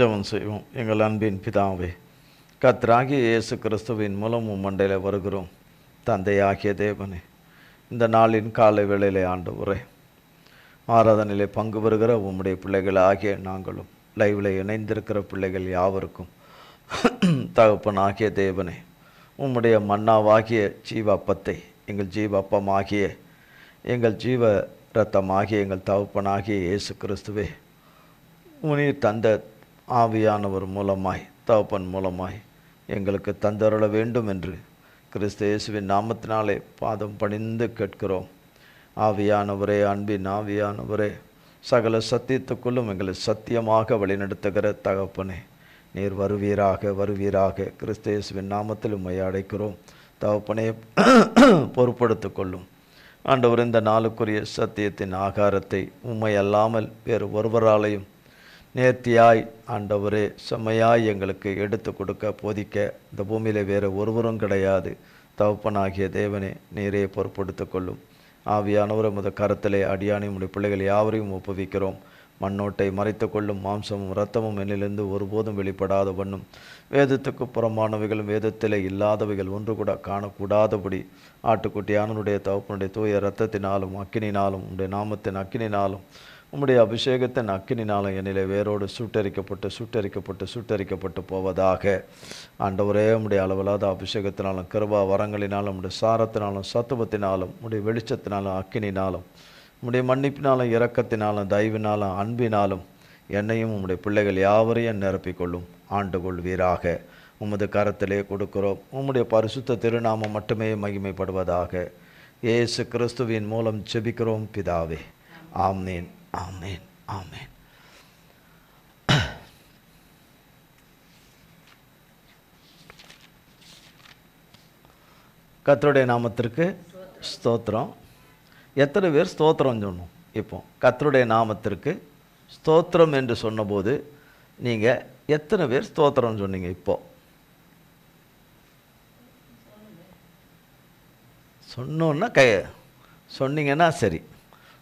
ஜெபம் செய்வோம். எங்கள் அன்பின் பிதாவே, கர்த்தராகிய இயேசு கிறிஸ்துவின் மூலம் மண்டையில் வருகிறோம். தந்தையாகிய தேவனே, இந்த நாளின் காலை வேளையிலே ஆண்டவரே, ஆராதனையிலே பங்கு பெறுகிற உம்முடைய பிள்ளைகள் ஆகிய நாங்களும் லைவில் இணைந்திருக்கிற பிள்ளைகள் யாவருக்கும் தகப்பனாகிய தேவனே, உம்முடைய மன்னாவாகிய ஜீவ அப்பத்தை, எங்கள் ஜீவ அப்பமாகிய எங்கள் ஜீவ இரத்தமாகிய எங்கள் தகப்பனாகிய இயேசு கிறிஸ்துவே, உனீர் தந்த ஆவியானவர் மூலமாய், தகப்பன் மூலமாய் எங்களுக்கு தந்தருள வேண்டும் என்று கிறிஸ்து இயேசுவின் நாமத்தினாலே பாதம் பணிந்து கேட்கிறோம். ஆவியானவரே, அன்பின் ஆவியானவரே, சகல சத்தியத்துக்குள்ளும் எங்களை சத்தியமாக வழிநடத்துகிற தகப்பனே, நீர் வருவீராக வருவீராக. கிறிஸ்து இயேசுவின் நாமத்தில் உம்மை அழைக்கிறோம். தகப்பனே, பொறுப்படுத்திக் கொள்ளும் ஆண்டவர். இந்த நாளுக்குரிய சத்தியத்தின் ஆகாரத்தை உம்மை அல்லாமல் வேறு ஒருவராலையும் நேர்த்தியாய் ஆண்டவரே செம்மையாய் எங்களுக்கு எடுத்து கொடுக்க போதிக்க இந்த பூமியில் வேறு ஒருவரும் கிடையாது. தகப்பனாகிய தேவனே, நீரே பொறுப்படுத்திக் கொள்ளும். ஆவியானவர் உமது கரத்திலே அடியானி உடைய பிள்ளைகள் யாவரையும் ஒப்புவிக்கிறோம். மண்ணோட்டை மறைத்து கொள்ளும். மாம்சமும் இரத்தமும் என்னிலிருந்து ஒருபோதும் வெளிப்படாத வண்ணம், வேதத்துக்கு புறமானவைகளும் வேதத்திலே இல்லாதவைகள் ஒன்று கூட காணக்கூடாதபடி ஆட்டுக்குட்டியானனுடைய தகப்பனுடைய தூய இரத்தத்தினாலும் அக்கினினாலும் உடைய நாமத்தின் அக்கினினாலும் உம்முடைய அபிஷேகத்தின் அக்கினினாலும் என்னிலே வேரோடு சுட்டரிக்கப்பட்டு போவதாக. ஆண்டவரே, உம்முடைய அளவில்லாத அபிஷேகத்தினாலும் கிருபா வரங்களினாலும் உம்முடைய சாரத்தினாலும் சத்துவத்தினாலும் உம்முடைய வெளிச்சத்தினாலும் அக்கினினாலும் உம்முடைய மன்னிப்பினாலும் இரக்கத்தினாலும் தயவினாலும் அன்பினாலும் என்னையும் உம்முடைய பிள்ளைகள் யாவரையும் நிரப்பிக்கொள்ளும். ஆண்டு கொள்வீராக. உமது கரத்திலே கொடுக்கிறோம். உம்முடைய பரிசுத்த திருநாமம் மட்டுமே மகிமைப்படுவதாக. இயேசு கிறிஸ்துவின் மூலம் ஜெபிக்கிறோம் பிதாவே. ஆமேன், ஆமேன், ஆமேன். கர்த்தருடைய நாமத்திற்கு ஸ்தோத்திரம். எத்தனை பேர் ஸ்தோத்திரம் சொன்னோம்? இப்போ கர்த்தருடைய நாமத்திற்கு ஸ்தோத்திரம் என்று சொன்னபோது நீங்கள் எத்தனை பேர் ஸ்தோத்திரம் சொன்னீங்க? இப்போ சொன்னோன்னா சொன்னீங்கன்னா சரி.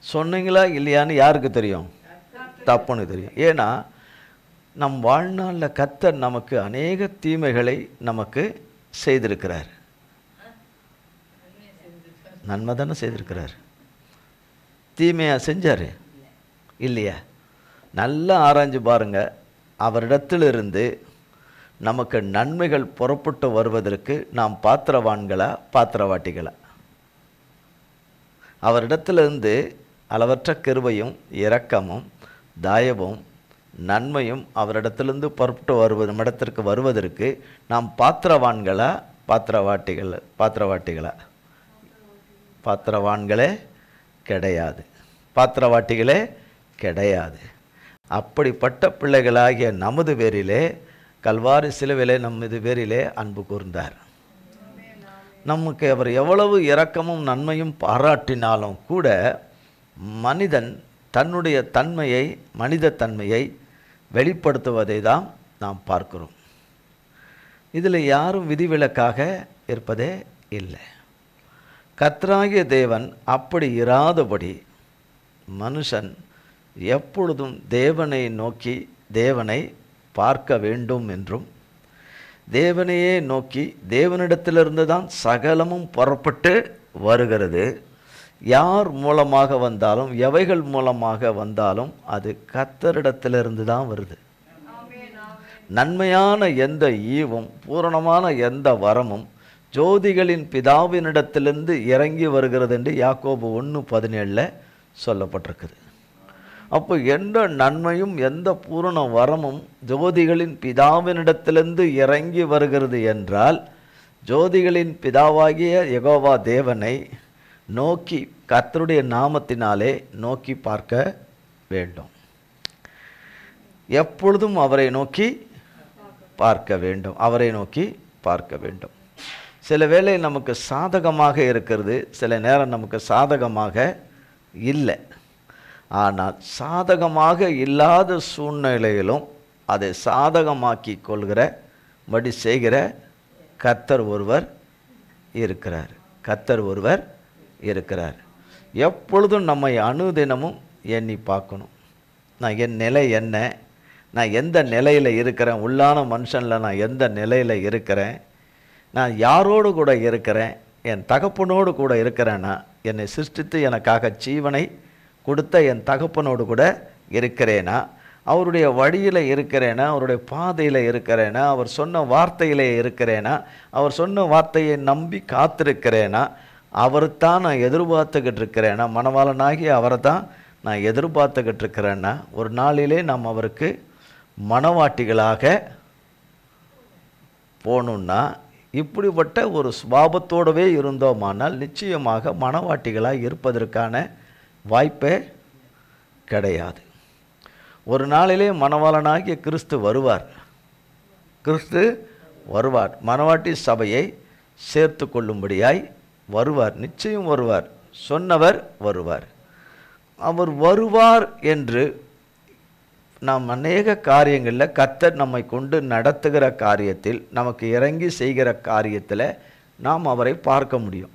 சொன்னீங்களா இல்லையான்னு யாருக்கு தெரியும்? தப்புன்னு தெரியும். ஏன்னா நம் வாழ்நாளில் கர்த்தர் நமக்கு அநேக தீமைகளை நமக்கு செய்திருக்கிறார். நன்மை தானே செய்திருக்கிறார். தீமையாக செஞ்சார் இல்லையா? நல்லா ஆராய்ஞ்சு பாருங்க. அவரிடத்திலிருந்து நமக்கு நன்மைகள் புறப்பட்டு வருவதற்கு நாம் பாத்திரவான்களா பாத்திரவாட்டிகளா? அவரிடத்திலிருந்து அளவற்ற கிருபையும் இரக்கமும் தயவும் நன்மையும் அவரிடத்திலிருந்து புறப்பட்டு நம்மிடத்திற்கு வருவதற்கு நாம் பாத்திரவான்களா பாத்திரவாட்டிகளா? பாத்திரவான்களே கிடையாது, பாத்திரவாட்டிகளே கிடையாது. அப்படிப்பட்ட பிள்ளைகளாகிய நமது பேரிலே, கல்வாரி சிலுவிலே நமது பேரிலே அன்பு கூர்ந்தார். நமக்கு அவர் எவ்வளவு இரக்கமும் நன்மையும் பாராட்டினாலும் கூட மனிதன் தன்னுடைய தன்மையை, மனித தன்மையை வெளிப்படுத்துவதை தான் நாம் பார்க்கிறோம். இதில் யாரும் விதிவிலக்காக இருப்பதே இல்லை. கர்த்தராகிய தேவன் அப்படி இராதபடி மனுஷன் எப்பொழுதும் தேவனை நோக்கி தேவனை பார்க்க வேண்டும் என்றும், தேவனையே நோக்கி தேவனிடத்திலிருந்து தான் சகலமும் புறப்பட்டு வருகிறது. யார் மூலமாக வந்தாலும், எவைகள் மூலமாக வந்தாலும் அது கர்த்தரிடத்திலிருந்து தான் வருது. நன்மையான எந்த ஈவும் பூரணமான எந்த வரமும் ஜோதிகளின் பிதாவினிடத்திலிருந்து இறங்கி வருகிறது என்று யாக்கோபு 1:17 சொல்லப்பட்டிருக்குது. அப்போ எந்த நன்மையும் எந்த பூரண வரமும் ஜோதிகளின் பிதாவினிடத்திலிருந்து இறங்கி வருகிறது என்றால், ஜோதிகளின் பிதாவாகிய யெகோவா தேவனை நோக்கி கர்த்தருடைய நாமத்தினாலே நோக்கி பார்க்க வேண்டும். எப்பொழுதும் அவரை நோக்கி பார்க்க வேண்டும், அவரை நோக்கி பார்க்க வேண்டும். சில வேளை நமக்கு சாதகமாக இருக்கிறது, சில நேரம் நமக்கு சாதகமாக இல்லை. ஆனால் சாதகமாக இல்லாத சூழ்நிலையிலும் அதை சாதகமாக்கி கொள்கிறபடி செய்கிற கர்த்தர் ஒருவர் இருக்கிறார். கர்த்தர் ஒருவர் இருக்கிறார். எப்பொழுதும் நம்மை அனுதினமும் எண்ணி பார்க்கணும். நான் என் நிலை என்ன, நான் எந்த நிலையில் இருக்கிறேன், உள்ளான மனுஷனில் நான் எந்த நிலையில் இருக்கிறேன், நான் யாரோடு கூட இருக்கிறேன், என் தகப்பனோடு கூட இருக்கிறேன்னா, என்னை சிருஷ்டித்து எனக்காக ஜீவனை கொடுத்த என் தகப்பனோடு கூட இருக்கிறேனா, அவருடைய வழியில் இருக்கிறேனா, அவருடைய பாதையில் இருக்கிறேனா, அவர் சொன்ன வார்த்தையில் இருக்கிறேனா, அவர் சொன்ன வார்த்தையை நம்பி காத்திருக்கிறேனா, அவரைத்தான் நான் எதிர்பார்த்துக்கிட்டு இருக்கிறேன்னா, மணவாளனாகி அவரை தான் நான் எதிர்பார்த்துக்கிட்டு இருக்கிறேன்னா, ஒரு நாளிலே நாம் அவருக்கு மணவாட்டிகளாக போகணுன்னா இப்படிப்பட்ட ஒரு சுபாவத்தோடவே இருந்தோமானால் நிச்சயமாக மணவாட்டிகளாக இருப்பதற்கான வாய்ப்பே கிடையாது. ஒரு நாளிலே மணவாளனாகிய கிறிஸ்து வருவார். கிறிஸ்து வருவார், மணவாட்டி சபையை சேர்த்து கொள்ளும்படியாய் வருவார். நிச்சயம் வருவார், சொன்னவர் வருவார். அவர் வருவார் என்று நாம் அநேக காரியங்களில் கர்த்தர் நம்மை கொண்டு நடத்துகிற காரியத்தில், நமக்கு இறங்கி செய்கிற காரியத்தில் நாம் அவரை பார்க்க முடியும்.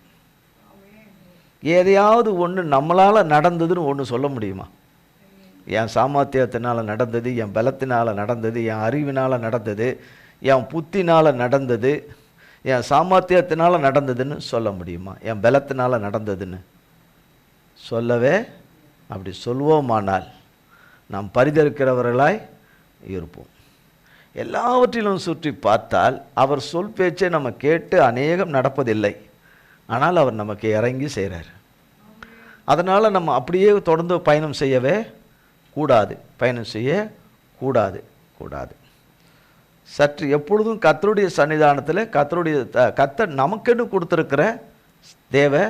எதையாவது ஒன்று நம்மளால் நடந்ததுன்னு ஒன்று சொல்ல முடியுமா? என் சாமர்த்தியத்தினால் நடந்தது, என் பலத்தினால் நடந்தது, என் அறிவினால் நடந்தது, என் புத்தினால் நடந்தது, என் சாமர்த்தியத்தினால் நடந்ததுன்னு சொல்ல முடியுமா? என் பலத்தினால் நடந்ததுன்னு சொல்லவே, அப்படி சொல்வோமானால் நாம் பரிதவிக்கிறவர்களாய் இருப்போம். எல்லாவற்றிலும் சுற்றி பார்த்தால் அவர் சொல் பேச்சை நம்ம கேட்டு அநேகம் நடப்பதில்லை. ஆனால் அவர் நமக்கு இறங்கி செய்கிறார். அதனால் நம்ம அப்படியே தொடர்ந்து பயணம் செய்யவே கூடாது, பயணம் செய்ய கூடாது கூடாது. சற்று எப்பொழுதும் கர்த்தருடைய சன்னிதானத்தில், கர்த்தர் நமக்கென்னு கொடுத்துருக்கிற தேவ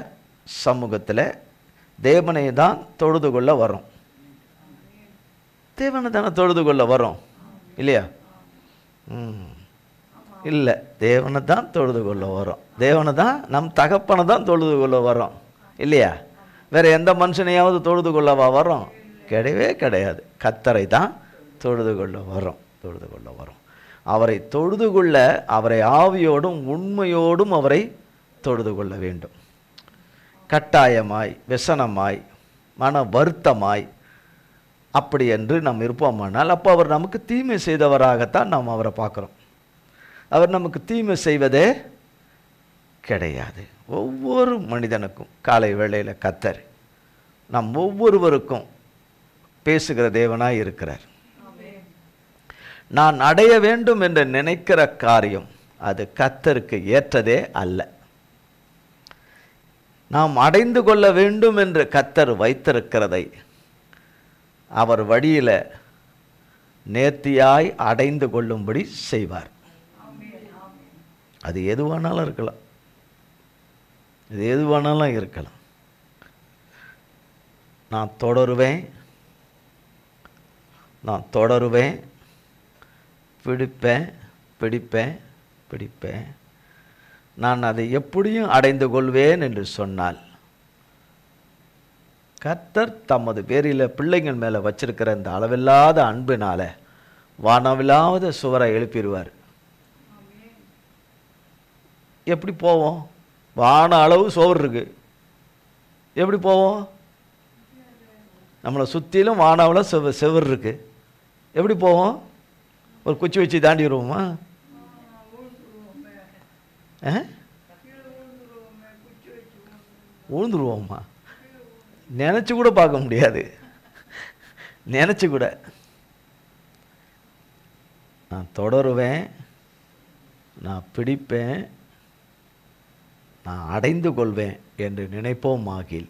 சமூகத்தில் தேவனை தான் தொழுது கொள்ள வரோம். தேவனை தானே தொழுது கொள்ள வரோம் இல்லையா? இல்லை, தேவனை தான் தொழுது கொள்ள வரோம். தேவனை தான், நம் தகப்பனை தான் தொழுது கொள்ள வரோம் இல்லையா? வேறு எந்த மனுஷனையாவது தொழுது கொள்ளவா வரோம்? கிடையவே கிடையாது. கர்த்தரை தான் தொழுது கொள்ள வரோம், தொழுது கொள்ள வரோம். அவரை தொழுது கொள்ள, அவரை ஆவியோடும் உண்மையோடும் அவரை தொழுது கொள்ள வேண்டும். கட்டாயமாய், व्यसனமாய், மன வருத்தமாய் அப்படி என்று நாம் இருப்போமானால் அப்போ அவர் நமக்கு தீமை செய்தவராகத்தான் நாம் அவரை பார்க்குறோம். அவர் நமக்கு தீமை செய்வதே கிடையாது. ஒவ்வொரு மனிதனுக்கும் காலை வேளையில் கர்த்தர் நாம் ஒவ்வொருவருக்கும் பேசுகிற தேவனாய் இருக்கிறார். நான் அடைய வேண்டும் என்று நினைக்கிற காரியம் அது கர்த்தருக்கு ஏற்றதே அல்ல. நாம் அடைந்து கொள்ள வேண்டும் என்று கர்த்தர் வைத்திருக்கிறதை அவர் வழியில் நேர்த்தியாய் அடைந்து கொள்ளும்படி செய்வார். அது எதுவானாலும் இருக்கலாம், இது எதுவானாலும் இருக்கலாம். நான் தொடருவேன், நான் தொடருவேன், பிடிப்பேன் பிடிப்பேன் பிடிப்பேன், நான் அதை எப்படியும் அடைந்து கொள்வேன் என்று சொன்னால், கர்த்தர் தமது பேரில் பிள்ளைங்கள் மேலே வச்சிருக்கிற இந்த அளவில்லாத அன்பினால் வானவில்லாத சுவரை எழுப்பிடுவார். எப்படி போவோம்? வான அளவு சுவர் இருக்கு, எப்படி போவோம்? நம்மளை சுற்றிலும் வானாவில் செவர் இருக்கு, எப்படி போவோம்? ஒரு குச்சி வச்சு தாண்டி வருவோமா? ஊழ்ந்துருவோமா? நினச்சி கூட பார்க்க முடியாது, நினச்சி கூட. நான் தொடருவேன், நான் பிடிப்பேன், நான் அடைந்து கொள்வேன் என்று நினைப்போம் ஆகில்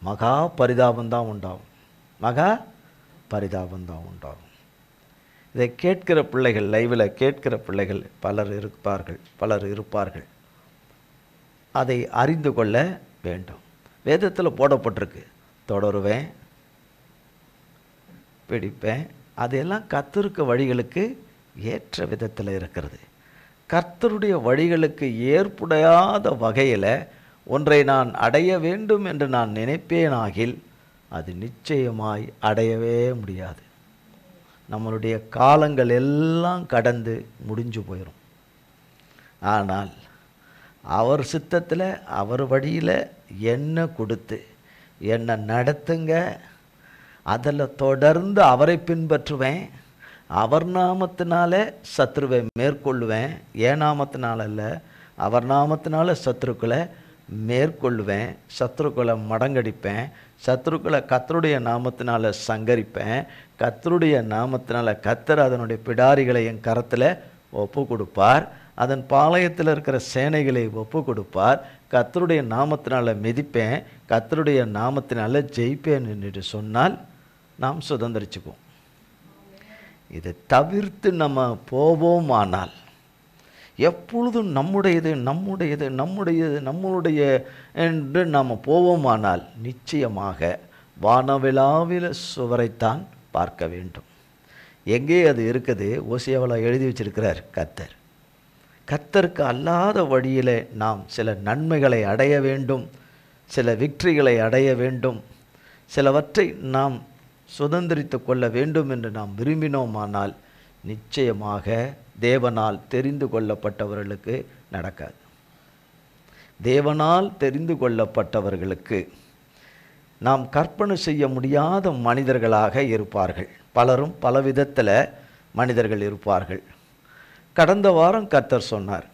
மகா பரிதாபந்தான் உண்டாகும், மகா பரிதாபந்தான் உண்டாகும். இதை கேட்கிற பிள்ளைகள், லைவில் கேட்கிற பிள்ளைகள் பலர் இருப்பார்கள். அதை அறிந்து கொள்ள வேண்டும். வேதத்தில் போடப்பட்டிருக்கு, தொடருவேன், பிடிப்பேன். அதெல்லாம் கர்த்தருக்கு வழிகளுக்கு ஏற்ற விதத்தில் இருக்கிறது. கர்த்தருடைய வழிகளுக்கு ஏற்புடையாத வகையில் ஒன்றை நான் அடைய வேண்டும் என்று நான் நினைப்பேனாகில் அது நிச்சயமாய் அடையவே முடியாது. நம்மளுடைய காலங்கள் எல்லாம் கடந்து முடிஞ்சு போயிடும். ஆனால் அவர் சித்தத்தில், அவர் வழியில் என்ன கொடுத்து என்னை நடத்துங்க, அதில் தொடர்ந்து அவரை பின்பற்றுவேன், அவர் நாமத்தினாலே சத்ருவை மேற்கொள்ளுவேன், என் நாமத்தினால அல்ல, அவர் நாமத்தினால சத்ருக்களை மேற்கொள்ளுவேன், சத்ருக்களை மடங்கடிப்பேன், சத்ருக்களை கர்த்தருடைய நாமத்தினால சங்கரிப்பேன், கர்த்தருடைய நாமத்தினால கர்த்தர் அதனுடைய பிடாரிகளை என் கரத்தில் ஒப்பு கொடுப்பார், அதன் பாளையத்தில் இருக்கிற சேனைகளை ஒப்பு கொடுப்பார், கர்த்தருடைய நாமத்தினால மிதிப்பேன், கர்த்தருடைய நாமத்தினால ஜெயிப்பேன் என்று சொன்னால் நாம் சுதந்திரிச்சுக்குவோம். இதை தவிர்த்து நம்ம போவோமானால், எப்பொழுதும் நம்முடையது நம்முடையது நம்முடையது நம்மளுடைய என்று நாம் போவோமானால் நிச்சயமாக வானவிழாவில் சுவரைத்தான் பார்க்க வேண்டும். எங்கே அது இருக்குது? ஓசியாவில் எழுதி வச்சிருக்கிறார் கர்த்தர். கர்த்தருக்கு அல்லாத வழியில் நாம் சில நன்மைகளை அடைய வேண்டும், சில விக்டரிகளை அடைய வேண்டும், சிலவற்றை நாம் சுதந்திரித்து கொள்ள வேண்டும் என்று நாம் விரும்பினோமானால் நிச்சயமாக தேவனால் தெரிந்து கொள்ளப்பட்டவர்களுக்கு நடக்காது. தேவனால் தெரிந்து கொள்ளப்பட்டவர்களுக்கு நாம் கற்பனை செய்ய முடியாத மனிதர்களாக இருப்பார்கள். பலரும் பலவிதத்தில் மனிதர்கள் இருப்பார்கள். கடந்த வாரம் கர்த்தர் சொன்னார்,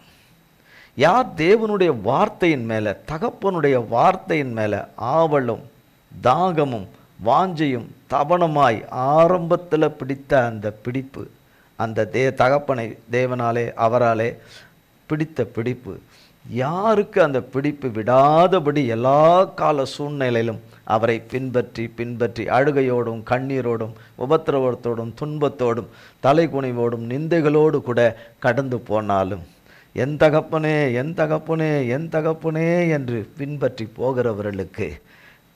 யார் தேவனுடைய வார்த்தையின் மேலே, தகப்பனுடைய வார்த்தையின் மேலே ஆவலும் தாகமும் வாஞ்சையும் தபனமாய் ஆரம்பத்தில் பிடித்த அந்த பிடிப்பு, அந்த தகப்பனை தேவனாலே அவராலே பிடித்த பிடிப்பு, யாருக்கு அந்த பிடிப்பு விடாதபடி எல்லா கால சூழ்நிலையிலும் அவரை பின்பற்றி பின்பற்றி அழுகையோடும் கண்ணீரோடும் உபத்திரவத்தோடும் துன்பத்தோடும் தலைகுனிவோடும் நிந்தைகளோடு கூட கடந்து போனாலும் என் தகப்பனே என் தகப்பனே என் தகப்பனே என்று பின்பற்றி போகிறவர்களுக்கு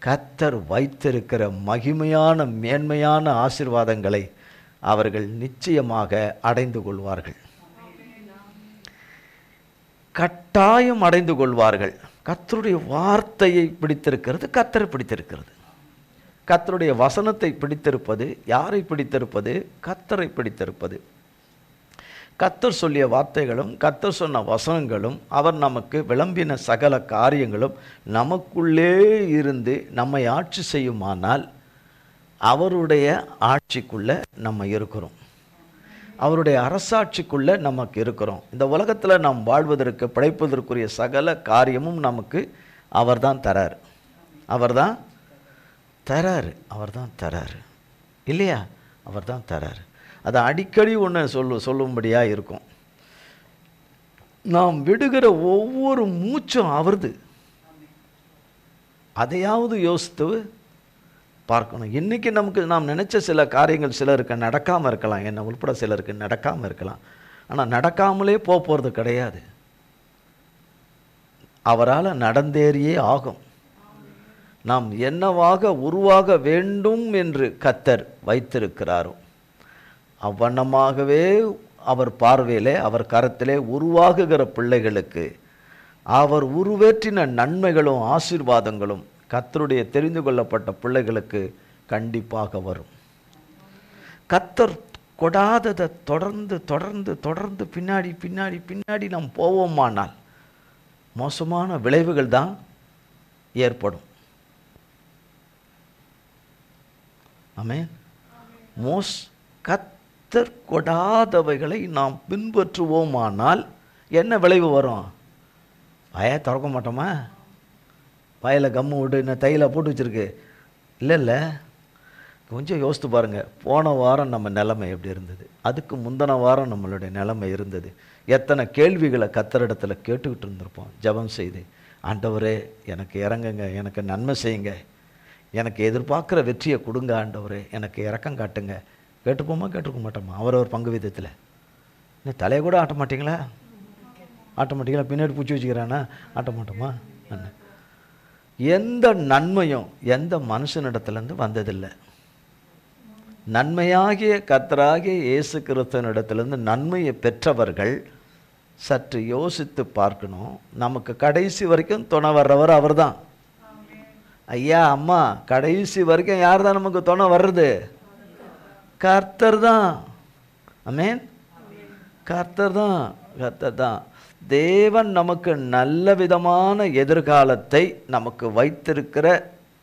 கர்த்தர் வைத்திருக்கிற மகிமையான மேன்மையான ஆசீர்வாதங்களை அவர்கள் நிச்சயமாக அடைந்து கொள்வார்கள். கட்டாயம் அடைந்து கொள்வார்கள். கர்த்தருடைய வார்த்தையை பிடித்திருக்கிறது கர்த்தரை பிடித்திருக்கிறது. கர்த்தருடைய வசனத்தை பிடித்திருப்பது யாரை பிடித்திருப்பது? கர்த்தரை பிடித்திருப்பது. கர்த்தர் சொல்லிய வார்த்தைகளும் கர்த்தர் சொன்ன வசனங்களும் அவர் நமக்கு விளம்பின சகல காரியங்களும் நமக்குள்ளே இருந்து நம்மை ஆட்சி செய்யுமானால் அவருடைய ஆட்சிக்குள்ளே நம்ம இருக்கிறோம், அவருடைய அரசாட்சிக்குள்ளே நமக்கு இருக்கிறோம். இந்த உலகத்தில் நாம் வாழ்வதற்கு படைப்பதற்குரிய சகல காரியமும் நமக்கு அவர் தான் தரார், அவர் தான் தராரு, அவர் தான் தராரு இல்லையா? அவர் தான் தராரு. அதை அடிக்கடி ஒன்று சொல்லும்படியாக இருக்கும். நாம் விடுகிற ஒவ்வொரு மூச்சும் அவருது. அதையாவது யோசித்து பார்க்கணும். இன்றைக்கி நமக்கு நாம் நினச்ச சில காரியங்கள் சிலருக்கு நடக்காமல் இருக்கலாம், என்னை உள்பட சிலருக்கு நடக்காமல் இருக்கலாம். ஆனால் நடக்காமலே போகிறது கிடையாது, அவரால் நடந்தேறியே ஆகும். நாம் என்னவாக உருவாக வேண்டும் என்று கர்த்தர் வைத்திருக்கிறாரோ அவ்வண்ணமாகவே அவர் பார்வையிலே அவர் கரத்திலே உருவாகுகிற பிள்ளைகளுக்கு அவர் உருவேற்றின நன்மைகளும் ஆசீர்வாதங்களும் கர்த்தருடைய தெரிந்து கொள்ளப்பட்ட பிள்ளைகளுக்கு கண்டிப்பாக வரும். கர்த்தர் கொடாததை தொடர்ந்து தொடர்ந்து தொடர்ந்து பின்னாடி பின்னாடி பின்னாடி நாம் போவோமானால் மோசமான விளைவுகள் தான் ஏற்படும். ஆமென். கர்த்தர் கொடாதவைகளை நாம் பின்பற்றுவோமானால் என்ன விளைவு வரும்? வாயை திறக்க மாட்டோமா? வாயில் கம்மு விட்டு என்ன தையில் போட்டு வச்சுருக்கு இல்லை. கொஞ்சம் யோசித்து பாருங்கள். போன வாரம் நம்ம நிலைமை எப்படி இருந்தது, அதுக்கு முந்தின வாரம் நம்மளுடைய நிலைமை இருந்தது. எத்தனை கேள்விகளை கர்த்தரிடத்தில் கேட்டுக்கிட்டு இருந்திருப்போம் ஜெபம் செய்து. ஆண்டவரே எனக்கு இறங்குங்க, எனக்கு நன்மை செய்யுங்க, எனக்கு எதிர்பார்க்குற வெற்றியை கொடுங்க ஆண்டவரே, எனக்கு இறக்கம் காட்டுங்க. கேட்டுப்போமா கேட்டுக்க மாட்டோமா? அவரவர் பங்கு விதத்தில். இன்னும் தலையை கூட ஆட்ட மாட்டிங்களா? ஆட்ட மாட்டிங்களா? பின்னாடி பூச்சி வச்சுக்கிறானா? ஆட்ட மாட்டோமா? எந்த நன்மையும் எந்த மனுஷனிடத்துலேருந்து வந்ததில்லை. நன்மையாகிய கர்த்தராகிய இயேசு கிறிஸ்துவினிடத்திலிருந்து நன்மையை பெற்றவர்கள் சற்று யோசித்து பார்க்கணும். நமக்கு கடைசி வரைக்கும் துணை வர்றவர் அவர் தான். ஐயா அம்மா, கடைசி வரைக்கும் யார் தான் நமக்கு துணை வர்றது? கர்த்தர் தான். ஆமென். கர்த்தர் தான், கர்த்தர் தான். தேவன் நமக்கு நல்ல விதமான எதிர்காலத்தை நமக்கு வைத்திருக்கிற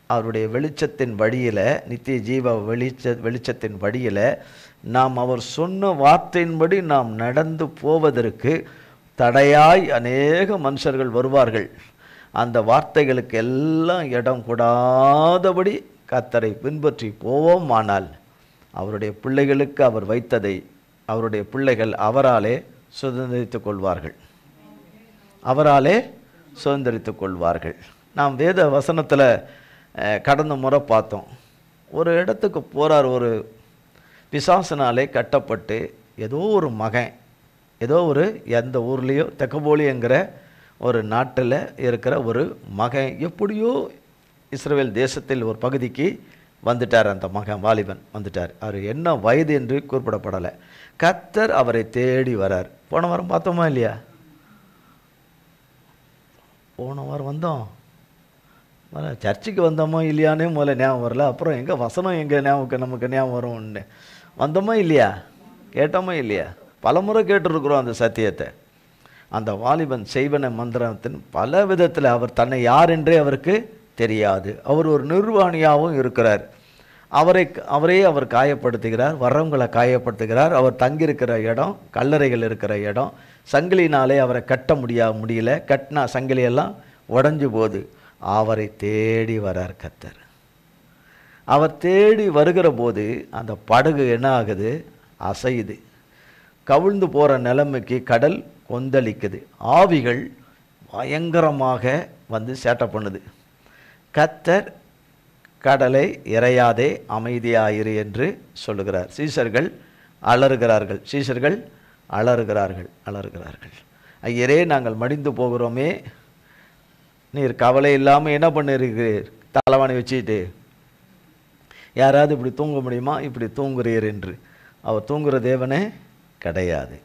அவருடைய வெளிச்சத்தின் வழியில், நித்திய ஜீவ வெளிச்சத்தின் வழியில் நாம் அவர் சொன்ன வார்த்தையின்படி நாம் நடந்து போவதற்கு தடையாய் அநேக மனுஷர்கள் வருவார்கள். அந்த வார்த்தைகளுக்கு எல்லாம் இடம் கூடாதபடி கர்த்தரை பின்பற்றி போவோம். ஆனால் அவருடைய பிள்ளைகளுக்கு அவர் வைத்ததை அவருடைய பிள்ளைகள் அவராலே சுதந்திரித்துக் கொள்வார்கள். அவராலே சுதந்திரித்துக் கொள்வார்கள். நாம் வேத வசனத்தில் கடந்த முறை பார்த்தோம். ஒரு இடத்துக்கு போகிறார், ஒரு பிசாசினாலே கட்டப்பட்டு ஏதோ ஒரு மகன், ஏதோ ஒரு எந்த ஊர்லேயோ தெக்கபோலிங்கிற ஒரு நாட்டில் இருக்கிற ஒரு மகன் எப்படியோ இஸ்ரவேல் தேசத்தில் ஒரு பகுதிக்கு வந்துட்டார். அந்த மகன் வாலிபன் வந்துட்டார். அவர் என்ன வயது என்று குறிப்பிடப்படலை. கர்த்தர் அவரை தேடி வரார். போன வாரம் பார்த்தோமா இல்லையா? போன வாரம் வந்தோம். சர்ச்சுக்கு வந்தோமோ இல்லையானே முதல்ல ஞாபகம் வரல. அப்புறம் எங்கே வசனம் எங்கே நமக்கு ஞாபகம் வரும்னு வந்தோமா இல்லையா? கேட்டோமா இல்லையா? பலமுறை கேட்டுருக்குறோம் அந்த சத்தியத்தை. அந்த வாலிபன் செய்வன மந்திரத்தின் பல விதத்தில் அவர் தன்னை யார் என்றே அவருக்கு தெரியாது. அவர் ஒரு நிர்வாணியாகவும் இருக்கிறார். அவரே அவர் காயப்படுத்துகிறார், வர்றவங்களை காயப்படுத்துகிறார். அவர் தங்கியிருக்கிற இடம் கல்லறைகள் இருக்கிற இடம். சங்கிலினாலே அவரை கட்ட முடியல. கட்டினா சங்கிலியெல்லாம் உடஞ்சி போகுது. அவரை தேடி வரார் கர்த்தர். அவர் தேடி வருகிற போது அந்த படகு என்ன ஆகுது? அசையுது. கவிழ்ந்து போகிற நிலைமைக்கு கடல் கொந்தளிக்குது. ஆவிகள் பயங்கரமாக வந்து சேட்டை பண்ணுது. கர்த்தர் கடலை இறையாதே அமைதியாயிரு என்று சொல்லுகிறார். சீஷர்கள் அலறுகிறார்கள். ஐயரே, நாங்கள் மடிந்து போகிறோமே, நீர் கவலை இல்லாமல் என்ன பண்ணிருக்கிறீர்? தலைவாணி வச்சுட்டு யாராவது இப்படி தூங்க முடியுமா? இப்படி தூங்குறீர் என்று. அவர் தூங்குகிற தேவனே கிடையாது.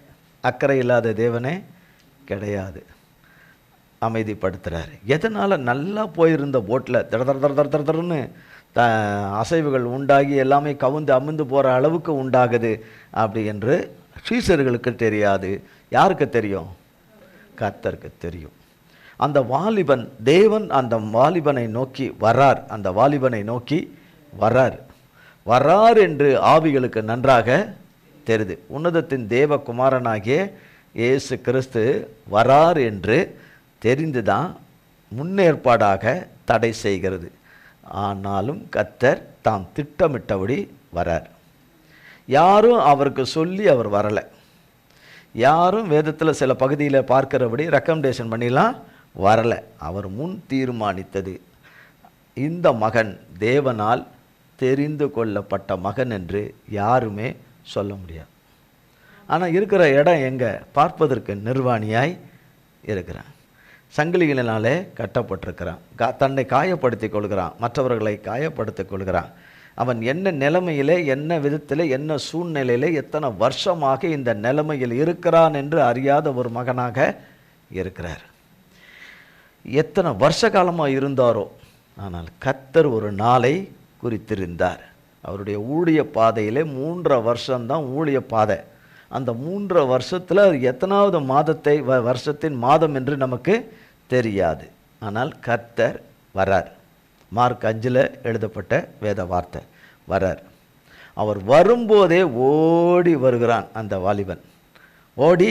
அக்கறை இல்லாத தேவனே கிடையாது. அமைதிப்படுத்துகிறார். எதனால்? நல்லா போயிருந்த போட்டில் தடன்னு அசைவுகள் உண்டாகி எல்லாமே கவுந்து அமிழ்ந்து போகிற அளவுக்கு உண்டாகுது அப்படி என்று சீஷர்களுக்கு தெரியாது. யாருக்கு தெரியும்? கர்த்தருக்கு தெரியும். அந்த வாலிபன், தேவன் அந்த வாலிபனை நோக்கி வரார். அந்த வாலிபனை நோக்கி வரார் என்று ஆவிகளுக்கு நன்றாக தெரியுது. உன்னதத்தின் தேவகுமாரனாகிய இயேசு கிறிஸ்து வரார் என்று தெரிந்துதான் முன்னேற்பாடாக தடை செய்கிறது. ஆனாலும் கர்த்தர் தாம் திட்டமிட்டபடி வரார். யாரும் அவருக்கு சொல்லி அவர் வரலை. யாரும் வேதத்தில் சில பகுதியில் பார்க்கிறபடி ரெக்கமெண்டேஷன் பண்ணிலாம் வரலை. அவர் முன் தீர்மானித்தது. இந்த மகன் தேவனால் தெரிந்து கொள்ளப்பட்ட மகன் என்று யாருமே சொல்ல முடியாது. ஆனால் இருக்கிற இடம் எங்கே? பார்ப்பதற்கு நிர்வாணியாய் இருக்கிறான். சங்கிலிகளினாலே கட்டப்பட்டிருக்கிறான். தன்னை காயப்படுத்தி கொள்கிறான், மற்றவர்களை காயப்படுத்தி கொள்கிறான். அவன் என்ன நிலைமையிலே, என்ன விதத்தில், என்ன சூழ்நிலையில், எத்தனை வருஷமாக இந்த நிலைமையில் இருக்கிறான் என்று அறியாத ஒரு மகனாக இருக்கிறார். எத்தனை வருஷ காலமாக இருந்தாரோ. ஆனால் கர்த்தர் ஒரு நாளை குறித்திருந்தார். அவருடைய ஊழிய பாதையிலே 3 வருஷம்தான் ஊழிய பாதை. அந்த 3 வருஷத்தில் எத்தனாவது மாதத்தை வருஷத்தின் மாதம் என்று நமக்கு தெரியாது. ஆனால் கர்த்தர் வரார். மார்க் 5 எழுதப்பட்ட வேத வார்த்தை, வரார். அவர் வரும்போதே ஓடி வருகிறான். அந்த வாலிபன் ஓடி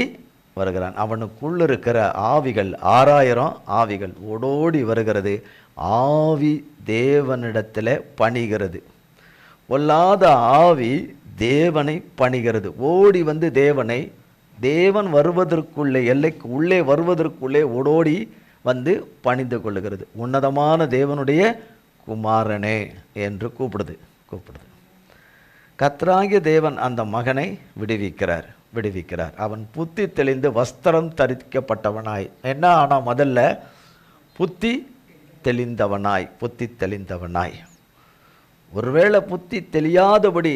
வருகிறான். அவனுக்குள்ள இருக்கிற ஆவிகள் 6000 ஆவிகள் ஓடோடி வருகிறது. ஆவி தேவனிடத்தில் பணிகிறது. பொல்லாத ஆவி தேவனை பணிகிறது. ஓடி வந்து தேவன் வருவதற்குள்ளே, எல்லைக்கு உள்ளே வருவதற்குள்ளே ஓடோடி வந்து பணிந்து கொள்ளுகிறது. உன்னதமான தேவனுடைய குமாரனே என்று கூப்பிடுது. கர்த்தராகிய தேவன் அந்த மகனை விடுவிக்கிறார். அவன் புத்தி தெளிந்து வஸ்திரம் தரிக்கப்பட்டவனாய், என்ன ஆனால் முதல்ல புத்தி தெளிந்தவனாய். ஒருவேளை புத்தி தெரியாதபடி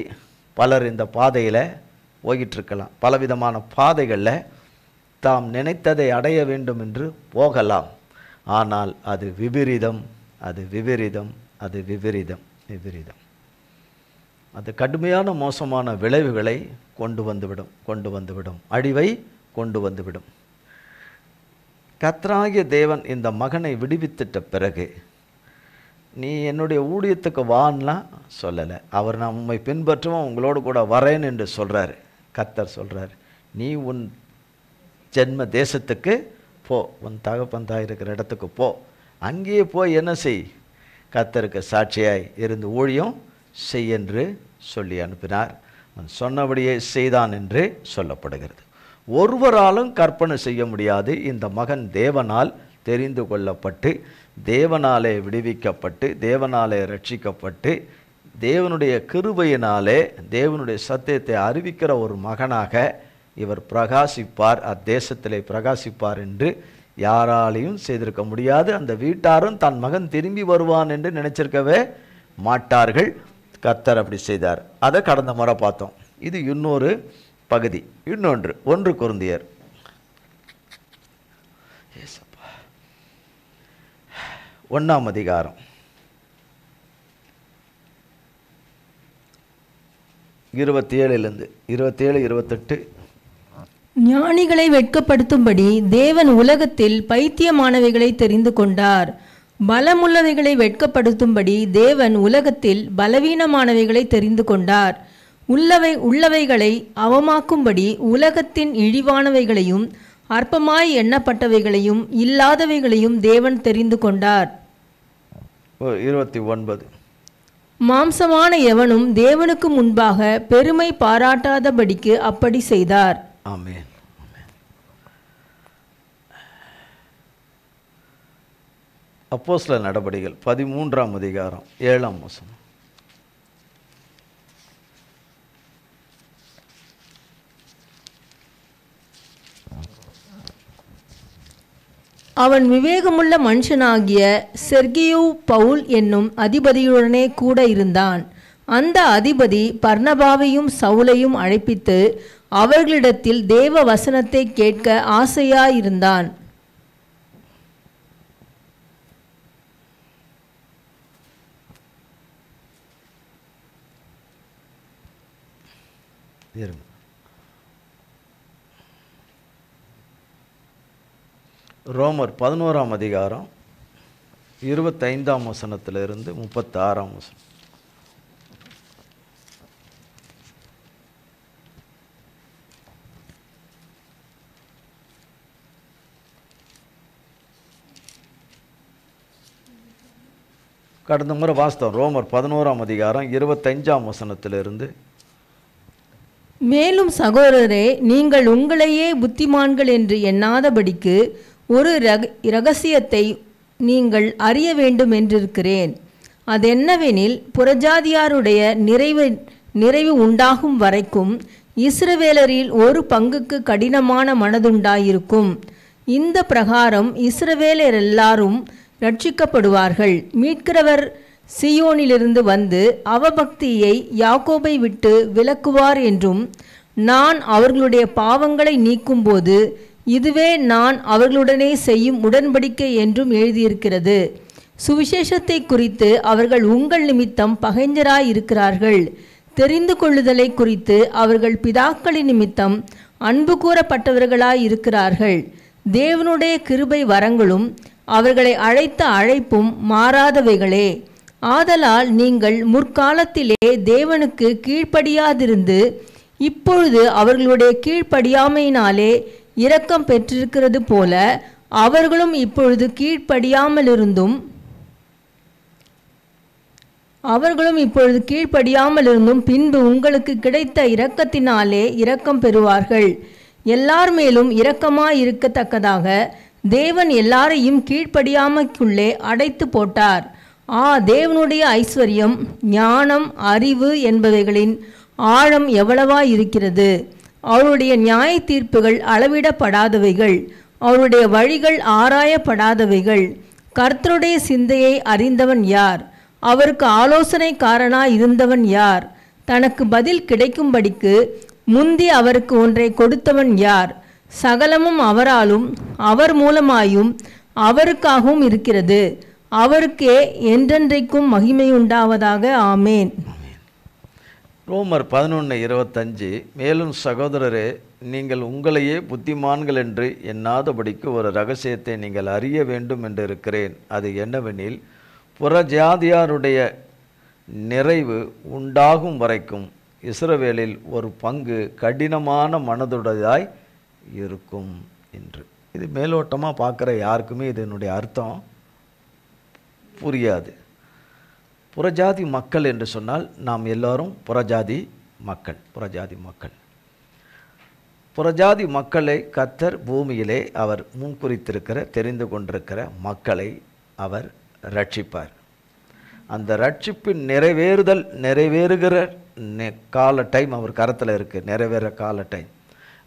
பலர் இந்த பாதையில் போயிட்டுருக்கலாம். பலவிதமான பாதைகளில் தாம் நினைத்ததை அடைய வேண்டும் என்று போகலாம். ஆனால் அது விபரீதம். அது கடுமையான மோசமான விளைவுகளை கொண்டு வந்துவிடும். அழிவை கொண்டு வந்துவிடும். கர்த்தராகிய தேவன் இந்த மகனை விடுவித்திட்ட பிறகு நீ என்னுடைய ஊழியத்துக்கு வான்லாம் சொல்லலை. அவர் நான் உண்மை பின்பற்றுவோம், உங்களோடு கூட வரேன் என்று சொல்கிறாரு. கர்த்தர் சொல்கிறார், நீ உன் ஜென்ம தேசத்துக்கு போ, உன் தகப்பன் தாய் இருக்கிற இடத்துக்கு போ, அங்கேயே போய் என்ன செய், கர்த்தருக்கு சாட்சியாய் இருந்து ஊழியம் செய் என்று சொல்லி அனுப்பினார். அவன் சொன்னபடியே செய்தான் என்று சொல்லப்படுகிறது. ஒருவராலும் கற்பனை செய்ய முடியாது. இந்த மகன் தேவனால் தெரிந்து கொள்ளப்பட்டு, தேவனாலே விடுவிக்கப்பட்டு, தேவனாலே ரட்சிக்கப்பட்டு, தேவனுடைய கிருபையினாலே தேவனுடைய சத்தியத்தை அறிவிக்கிற ஒரு மகனாக இவர் பிரகாசிப்பார், அத்தேசத்திலே பிரகாசிப்பார் என்று யாராலையும் செய்திருக்க முடியாது. அந்த வீட்டாரும் தன் மகன் திரும்பி வருவான் என்று நினைச்சிருக்கவே மாட்டார்கள். கர்த்தர் அப்படி செய்தார். அதை கடந்த முறை பார்த்தோம். இது இன்னொரு பகுதி. இன்னொன்று 1 கொரிந்தியர் 1ஆம் அதிகாரம் 27 28. ஞானிகளை வெட்கப்படுத்தும்படி தேவன் உலகத்தில் பைத்தியமானவைகளை தெரிந்து கொண்டார். பலமுள்ளவைகளை வெட்கப்படுத்தும்படி தேவன் உலகத்தில் பலவீனமானவைகளை தெரிந்து கொண்டார். உள்ளவைகளை அவமாக்கும்படி உலகத்தின் இழிவானவைகளையும் அற்பமாய் எண்ணப்பட்டவைகளையும் இல்லாதவைகளையும் தேவன் தெரிந்து கொண்டார். 29. மாம்சமான எவனும் தேவனுக்கு முன்பாக பெருமை பாராட்டாதபடிக்கு அப்படி செய்தார். ஆமென். அப்போஸ்தலர் நடபடிகள் 13ஆம் அதிகாரம் 7ஆம் வசனம். அவன் விவேகமுள்ள மனுஷனாகிய செர்கியு பவுல் என்னும் அதிபதியுடனே கூட இருந்தான். அந்த அதிபதி பர்னபாவையும் சவுலையும் அழைப்பித்து அவர்களிடத்தில் தேவ வசனத்தை கேட்க ஆசையாயிருந்தான். ரோமர் 11ஆம் அதிகாரம் 25ஆம் வசனத்திலிருந்து 36ஆம் வசனம். கடந்த முறை வாஸ்தவம். ரோமர் 11ஆம் அதிகாரம் 25ஆம் வசனத்திலிருந்து. மேலும் சகோதரரே, நீங்கள் உங்களையே புத்திமான்கள் என்று எண்ணாதபடிக்கு ஒரு இரகசியத்தை நீங்கள் அறிய வேண்டும் என்றிருக்கிறேன். அதென்னவெனில், புறஜாதியாருடைய நிறைவு உண்டாகும் வரைக்கும் இஸ்ரவேலரில் ஒரு பங்குக்கு கடினமான மனதுண்டாயிருக்கும். இந்த பிரகாரம் இஸ்ரவேலர் எல்லாரும் ரட்சிக்கப்படுவார்கள். மீட்கிறவர் சீயோனிலிருந்து வந்து அவபக்தியை யாக்கோபை விட்டு விலக்குவார் என்றும், நான் அவர்களுடைய பாவங்களை நீக்கும்போது இதுவே நான் அவர்களுடனே செய்யும் உடன்படிக்கை என்றும் எழுதியிருக்கிறது. சுவிசேஷத்தை குறித்து அவர்கள் உங்கள் நிமித்தம் பகைஞராயிருக்கிறார்கள். தெரிந்து கொள்ளுதலை குறித்து அவர்கள் பிதாக்களின் நிமித்தம் அன்பு கூறப்பட்டவர்களாயிருக்கிறார்கள். தேவனுடைய கிருபை வரங்களும் அவர்களை அழைத்த அழைப்பும் மாறாதவைகளே. ஆதலால் நீங்கள் முற்காலத்திலே தேவனுக்கு கீழ்ப்படியாதிருந்து இப்பொழுது அவர்களுடைய கீழ்ப்படியாமையினாலே இரக்கம் பெற்றிருக்கிறது போல, அவர்களும் இப்பொழுது கீழ்ப்படியாமலிருந்தும் பின்பு உங்களுக்கு கிடைத்த இரக்கத்தினாலே இரக்கம் பெறுவார்கள். எல்லார் மேலும் இரக்கமாயிருக்கத்தக்கதாக தேவன் எல்லாரையும் கீழ்ப்படியாமைக்குள்ளே அடைத்து போட்டார். தேவனுடைய ஐஸ்வர்யம், ஞானம், அறிவு என்பவைகளின் ஆழம் எவ்வளவாயிருக்கிறது! அவருடைய நியாய தீர்ப்புகள் அளவிடப்படாதவைகள், அவருடைய வழிகள் ஆராயப்படாதவைகள். கர்த்தருடைய சிந்தையை அறிந்தவன் யார்? அவருக்கு ஆலோசனைக்காரனாய் இருந்தவன் யார்? தனக்கு பதில் கிடைக்கும்படிக்கு முந்தி அவருக்கு ஒன்றை கொடுத்தவன் யார்? சகலமும் அவராலும் அவர் மூலமாயும் அவருக்காகவும் இருக்கிறது. அவருக்கே என்றென்றைக்கும் மகிமையுண்டாவதாக. ஆமேன். ரோமர் 11:25. மேலும் சகோதரரே, நீங்கள் உங்களையே புத்திமான்கள் என்று எண்ணாதபடிக்கு ஒரு இரகசியத்தை நீங்கள் அறிய வேண்டும் என்று இருக்கிறேன். அது என்னவெனில், புறஜாதியாருடைய நிறைவு உண்டாகும் வரைக்கும் இஸ்ரவேலில் ஒரு பங்கு கடினமான மனதுடையதாய் இருக்கும் என்று. இது மேலோட்டமாக பார்க்குற யாருக்குமே இதனுடைய அர்த்தம் புரியாது. புறஜாதி மக்கள் என்று சொன்னால் நாம் எல்லோரும் புறஜாதி மக்கள். புறஜாதி மக்களை கர்த்தர் பூமியிலே அவர் முன்குறித்திருக்கிற தெரிந்து கொண்டிருக்கிற மக்களை அவர் ரட்சிப்பார். அந்த ரட்சிப்பின் நிறைவேறுகிற கால டைம் அவர் கரத்தில் இருக்குது. நிறைவேற கால டைம்.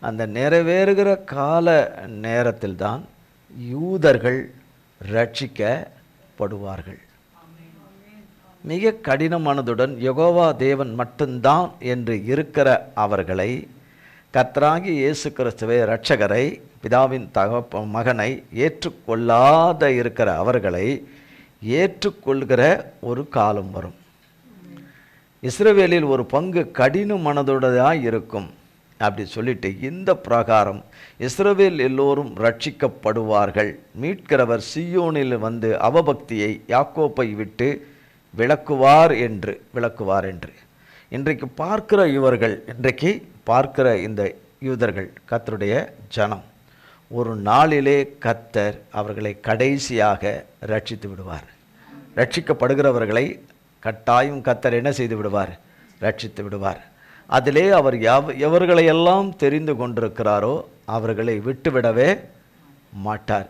அந்த நிறைவேறுகிற கால நேரத்தில் தான் யூதர்கள் ரட்சிக்கப்படுவார்கள். மிக கடினமானதுடன் யெகோவா தேவன் மட்டும்தான் என்று இருக்கிற அவர்களை, கர்த்தராகிய இயேசு கிறிஸ்துவை இரட்சகரை, பிதாவின் மகனை ஏற்றுக்கொள்ளாத இருக்கிற அவர்களை ஏற்றுக்கொள்கிற ஒரு காலம் வரும். இஸ்ரவேலில் ஒரு பங்கு கடின மனதுடையதாக இருக்கும் அப்படி சொல்லிட்டு, இந்த பிரகாரம் இஸ்ரவேல் எல்லோரும் ரட்சிக்கப்படுவார்கள். மீட்கிறவர் சீயோனில் வந்து அவபக்தியை யாக்கோப்பை விட்டு விளக்குவார் என்று இன்றைக்கு பார்க்கிற இந்த யூதர்கள், கர்த்தருடைய ஜனம், ஒரு நாளிலே கர்த்தர் அவர்களை கடைசியாக ரட்சித்து விடுவார். ரட்சிக்கப்படுகிறவர்களை கட்டாயம் கர்த்தர் என்ன செய்து விடுவார்? ரட்சித்து விடுவார். அதிலே அவர் எவர்களையெல்லாம் தெரிந்து கொண்டிருக்கிறாரோ அவர்களை விட்டுவிட மாட்டார்.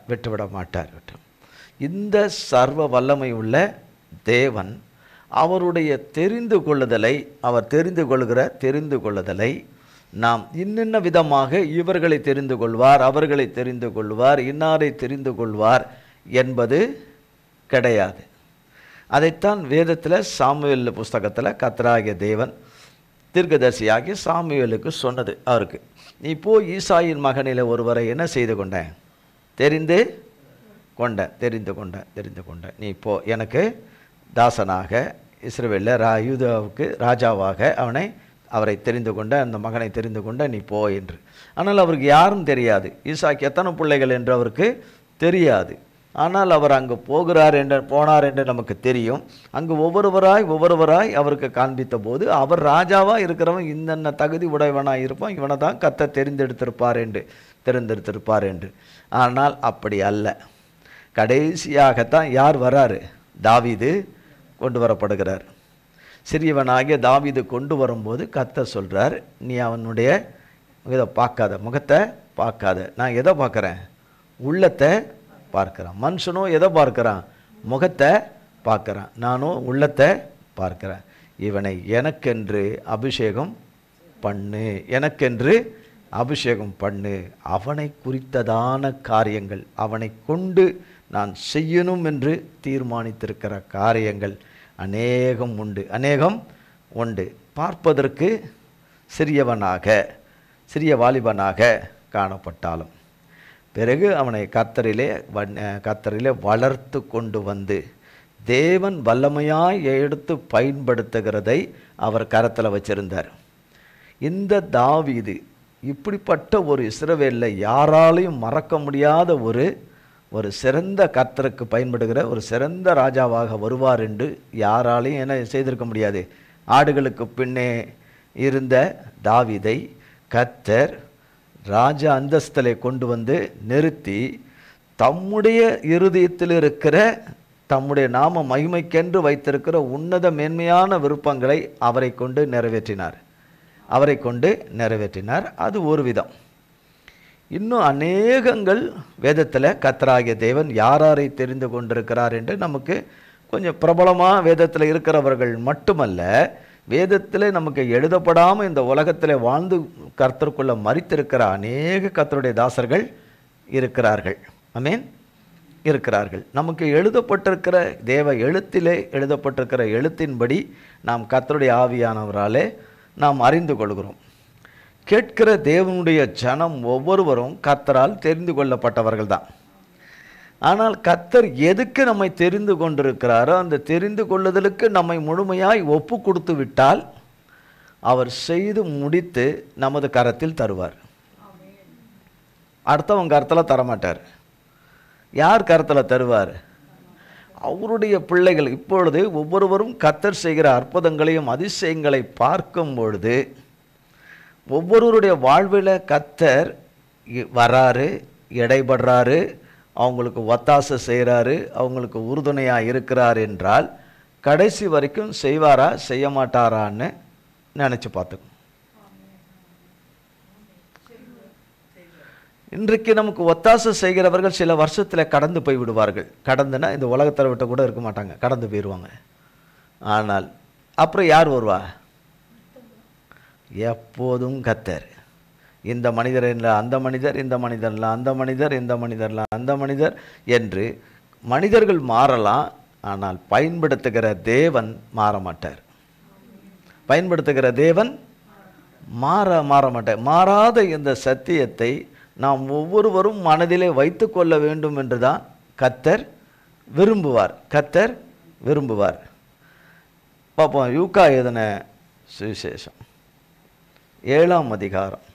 இந்த சர்வ வல்லமை உள்ள தேவன் அவருடைய தெரிந்து கொள்ளுதலை நாம் இன்னென்ன விதமாக இவர்களை தெரிந்து கொள்வார், அவர்களை தெரிந்து கொள்வார், இன்னாரை தெரிந்து கொள்வார் என்பது கிடையாது. அதைத்தான் வேதத்தில் சாமுவேல் புஸ்தகத்தில் கர்த்தராகிய தேவன் தீர்க்கதரிசியாகிய சாமுவேலுக்கு சொன்னது. அவருக்கு, நீ போய் ஈசாயின் மகனில் ஒருவரை என்ன செய்து கொண்டேன்? தெரிந்து கொண்ட நீ போ, எனக்கு தாசனாக இஸ்ரவேலில் யூதாவுக்கு ராஜாவாக அவரை தெரிந்து கொண்ட, அந்த மகனை தெரிந்து கொண்ட, நீ போ என்று. ஆனால் அவருக்கு யாரும் தெரியாது, ஈசாக்கு எத்தனை பிள்ளைகள் என்று அவருக்கு தெரியாது. ஆனால் அவர் அங்கு போனார் என்று நமக்கு தெரியும். அங்கு ஒவ்வொருவராய் அவருக்கு காண்பித்த போது, அவர் ராஜாவாக இருக்கிறவன் இன்னென்ன தகுதி உடையவனாக இருப்பான், இவனை தான் கர்த்தர் தெரிந்தெடுத்திருப்பார் என்று. ஆனால் அப்படி அல்ல. கடைசியாகத்தான் யார் வராரு? தாவீது கொண்டு வரப்படுகிறார். சிறியவனாகிய தாவீது கொண்டு வரும்போது கர்த்தர் சொல்கிறார், நீ அவனுடைய இதை பார்க்காத, முகத்தை பார்க்காத. நான் எதை பார்க்குறேன்? உள்ளத்தை பார்க்குறான். மனுஷனோ எதை பார்க்குறான்? முகத்தை பார்க்குறான். நானும் உள்ளத்தை பார்க்குறேன். இவனை எனக்கென்று அபிஷேகம் பண்ணு, அவனை குறித்ததான காரியங்கள், அவனை கொண்டு நான் செய்யணும் என்று தீர்மானித்திருக்கிற காரியங்கள் அநேகம் உண்டு. பார்ப்பதற்கு சிறிய வாலிபனாக காணப்பட்டாலும் பிறகு அவனை கர்த்தரிலே வளர்த்து கொண்டு வந்து தேவன் வல்லமையாய் எடுத்து பயன்படுத்துகிறதை அவர் கரத்தில் வச்சிருந்தார். இந்த தாவீது இப்படிப்பட்ட ஒரு இஸ்ரவேலில் யாராலையும் மறக்க முடியாத ஒரு சிறந்த கர்த்தருக்கு பயன்படுகிற ஒரு சிறந்த ராஜாவாக வருவார் என்று யாராலையும் என்ன செய்திருக்க முடியாது. ஆடுகளுக்கு பின்னே இருந்த தாவீதை கர்த்தர் ராஜா அந்தஸ்தலை கொண்டு வந்து நிறுத்தி, தம்முடைய இருதயத்தில் இருக்கிற தம்முடைய நாம மகிமைக்கென்று வைத்திருக்கிற உன்னத மேன்மையான விருப்பங்களை அவரை கொண்டு நிறைவேற்றினார். அது ஒரு விதம். இன்னும் அநேகங்கள் வேதத்தில் கர்த்தராகிய தேவன் யாரை தெரிந்து கொண்டிருக்கிறார் என்று நமக்கு கொஞ்சம் பிரபலமாக வேதத்தில் இருக்கிறவர்கள் மட்டுமல்ல, வேதத்தில் நமக்கு எழுதப்படாமல் இந்த உலகத்தில் வாழ்ந்து கர்த்தருக்குள்ள மரித்திருக்கிற அநேக கர்த்தருடைய தாசர்கள் இருக்கிறார்கள். ஆமென், இருக்கிறார்கள். நமக்கு எழுதப்பட்டிருக்கிற எழுத்திலே எழுதப்பட்டிருக்கிற எழுத்தின்படி நாம் கர்த்தருடைய ஆவியானவராலே நாம் அறிந்து கொள்கிறோம். கேட்கிற தேவனுடைய ஜனம் ஒவ்வொருவரும் கர்த்தரால் தெரிந்து கொள்ளப்பட்டவர்கள் தான். ஆனால் கர்த்தர் எதுக்கு நம்மை தெரிந்து கொண்டிருக்கிறாரோ அந்த தெரிந்து கொள்ளுதலுக்கு நம்மை முழுமையாய் ஒப்பு கொடுத்து விட்டால் அவர் செய்து முடித்து நமது கரத்தில் தருவார். அடுத்தவங்க கரத்தில் தரமாட்டார். யார் கரத்தில் தருவார்? அவருடைய பிள்ளைகள் இப்பொழுது ஒவ்வொருவரும் கர்த்தர் செய்கிற அற்புதங்களையும் அதிசயங்களை பார்க்கும் பொழுது ஒவ்வொருவருடைய வாழ்வில் கர்த்தர் வராரு, இடைபடுறாரு, அவங்களுக்கு ஒத்தாசை செய்கிறாரு, அவங்களுக்கு உறுதுணையாக இருக்கிறார் என்றால் கடைசி வரைக்கும் செய்வாரா செய்ய மாட்டாரான்னு நினச்சி பார்த்துக்கணும். இன்றைக்கு நமக்கு ஒத்தாசை செய்கிறவர்கள் சில வருஷத்தில் கடந்து போய் விடுவார்கள். கடந்துனா இந்த உலகத்தில் விட்ட கூட இருக்க மாட்டாங்க, கடந்து போயிடுவாங்க. ஆனால் அப்புறம் யார் வருவா? எப்போதும் கர்த்தர். இந்த மனிதர் இல்லை அந்த மனிதர், இந்த மனிதர்லாம் அந்த மனிதர், இந்த மனிதர்லாம் அந்த மனிதர் என்று மனிதர்கள் மாறலாம், ஆனால் பயன்படுத்துகிற தேவன் மாற மாட்டார். பயன்படுத்துகிற தேவன் மாற மாட்டார். மாறாத இந்த சத்தியத்தை நாம் ஒவ்வொருவரும் மனதிலே வைத்து கொள்ள வேண்டும் என்று தான் கர்த்தர் விரும்புவார். கர்த்தர் விரும்புவார். பார்ப்போம், யூக்கா எழுதின சுவிசேஷம் 7ஆம் அதிகாரம்.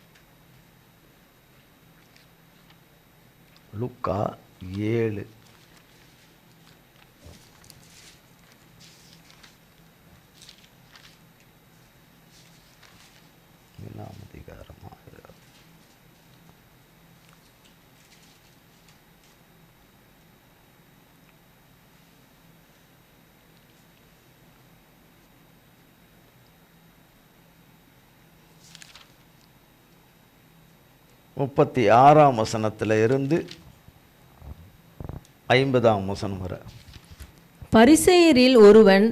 லூக்கா 7. அதிகாரமா 36ஆம் வசனத்தில் இருந்து 50ஆம் வசனம் வரை. பரிசேயரில் ஒருவன்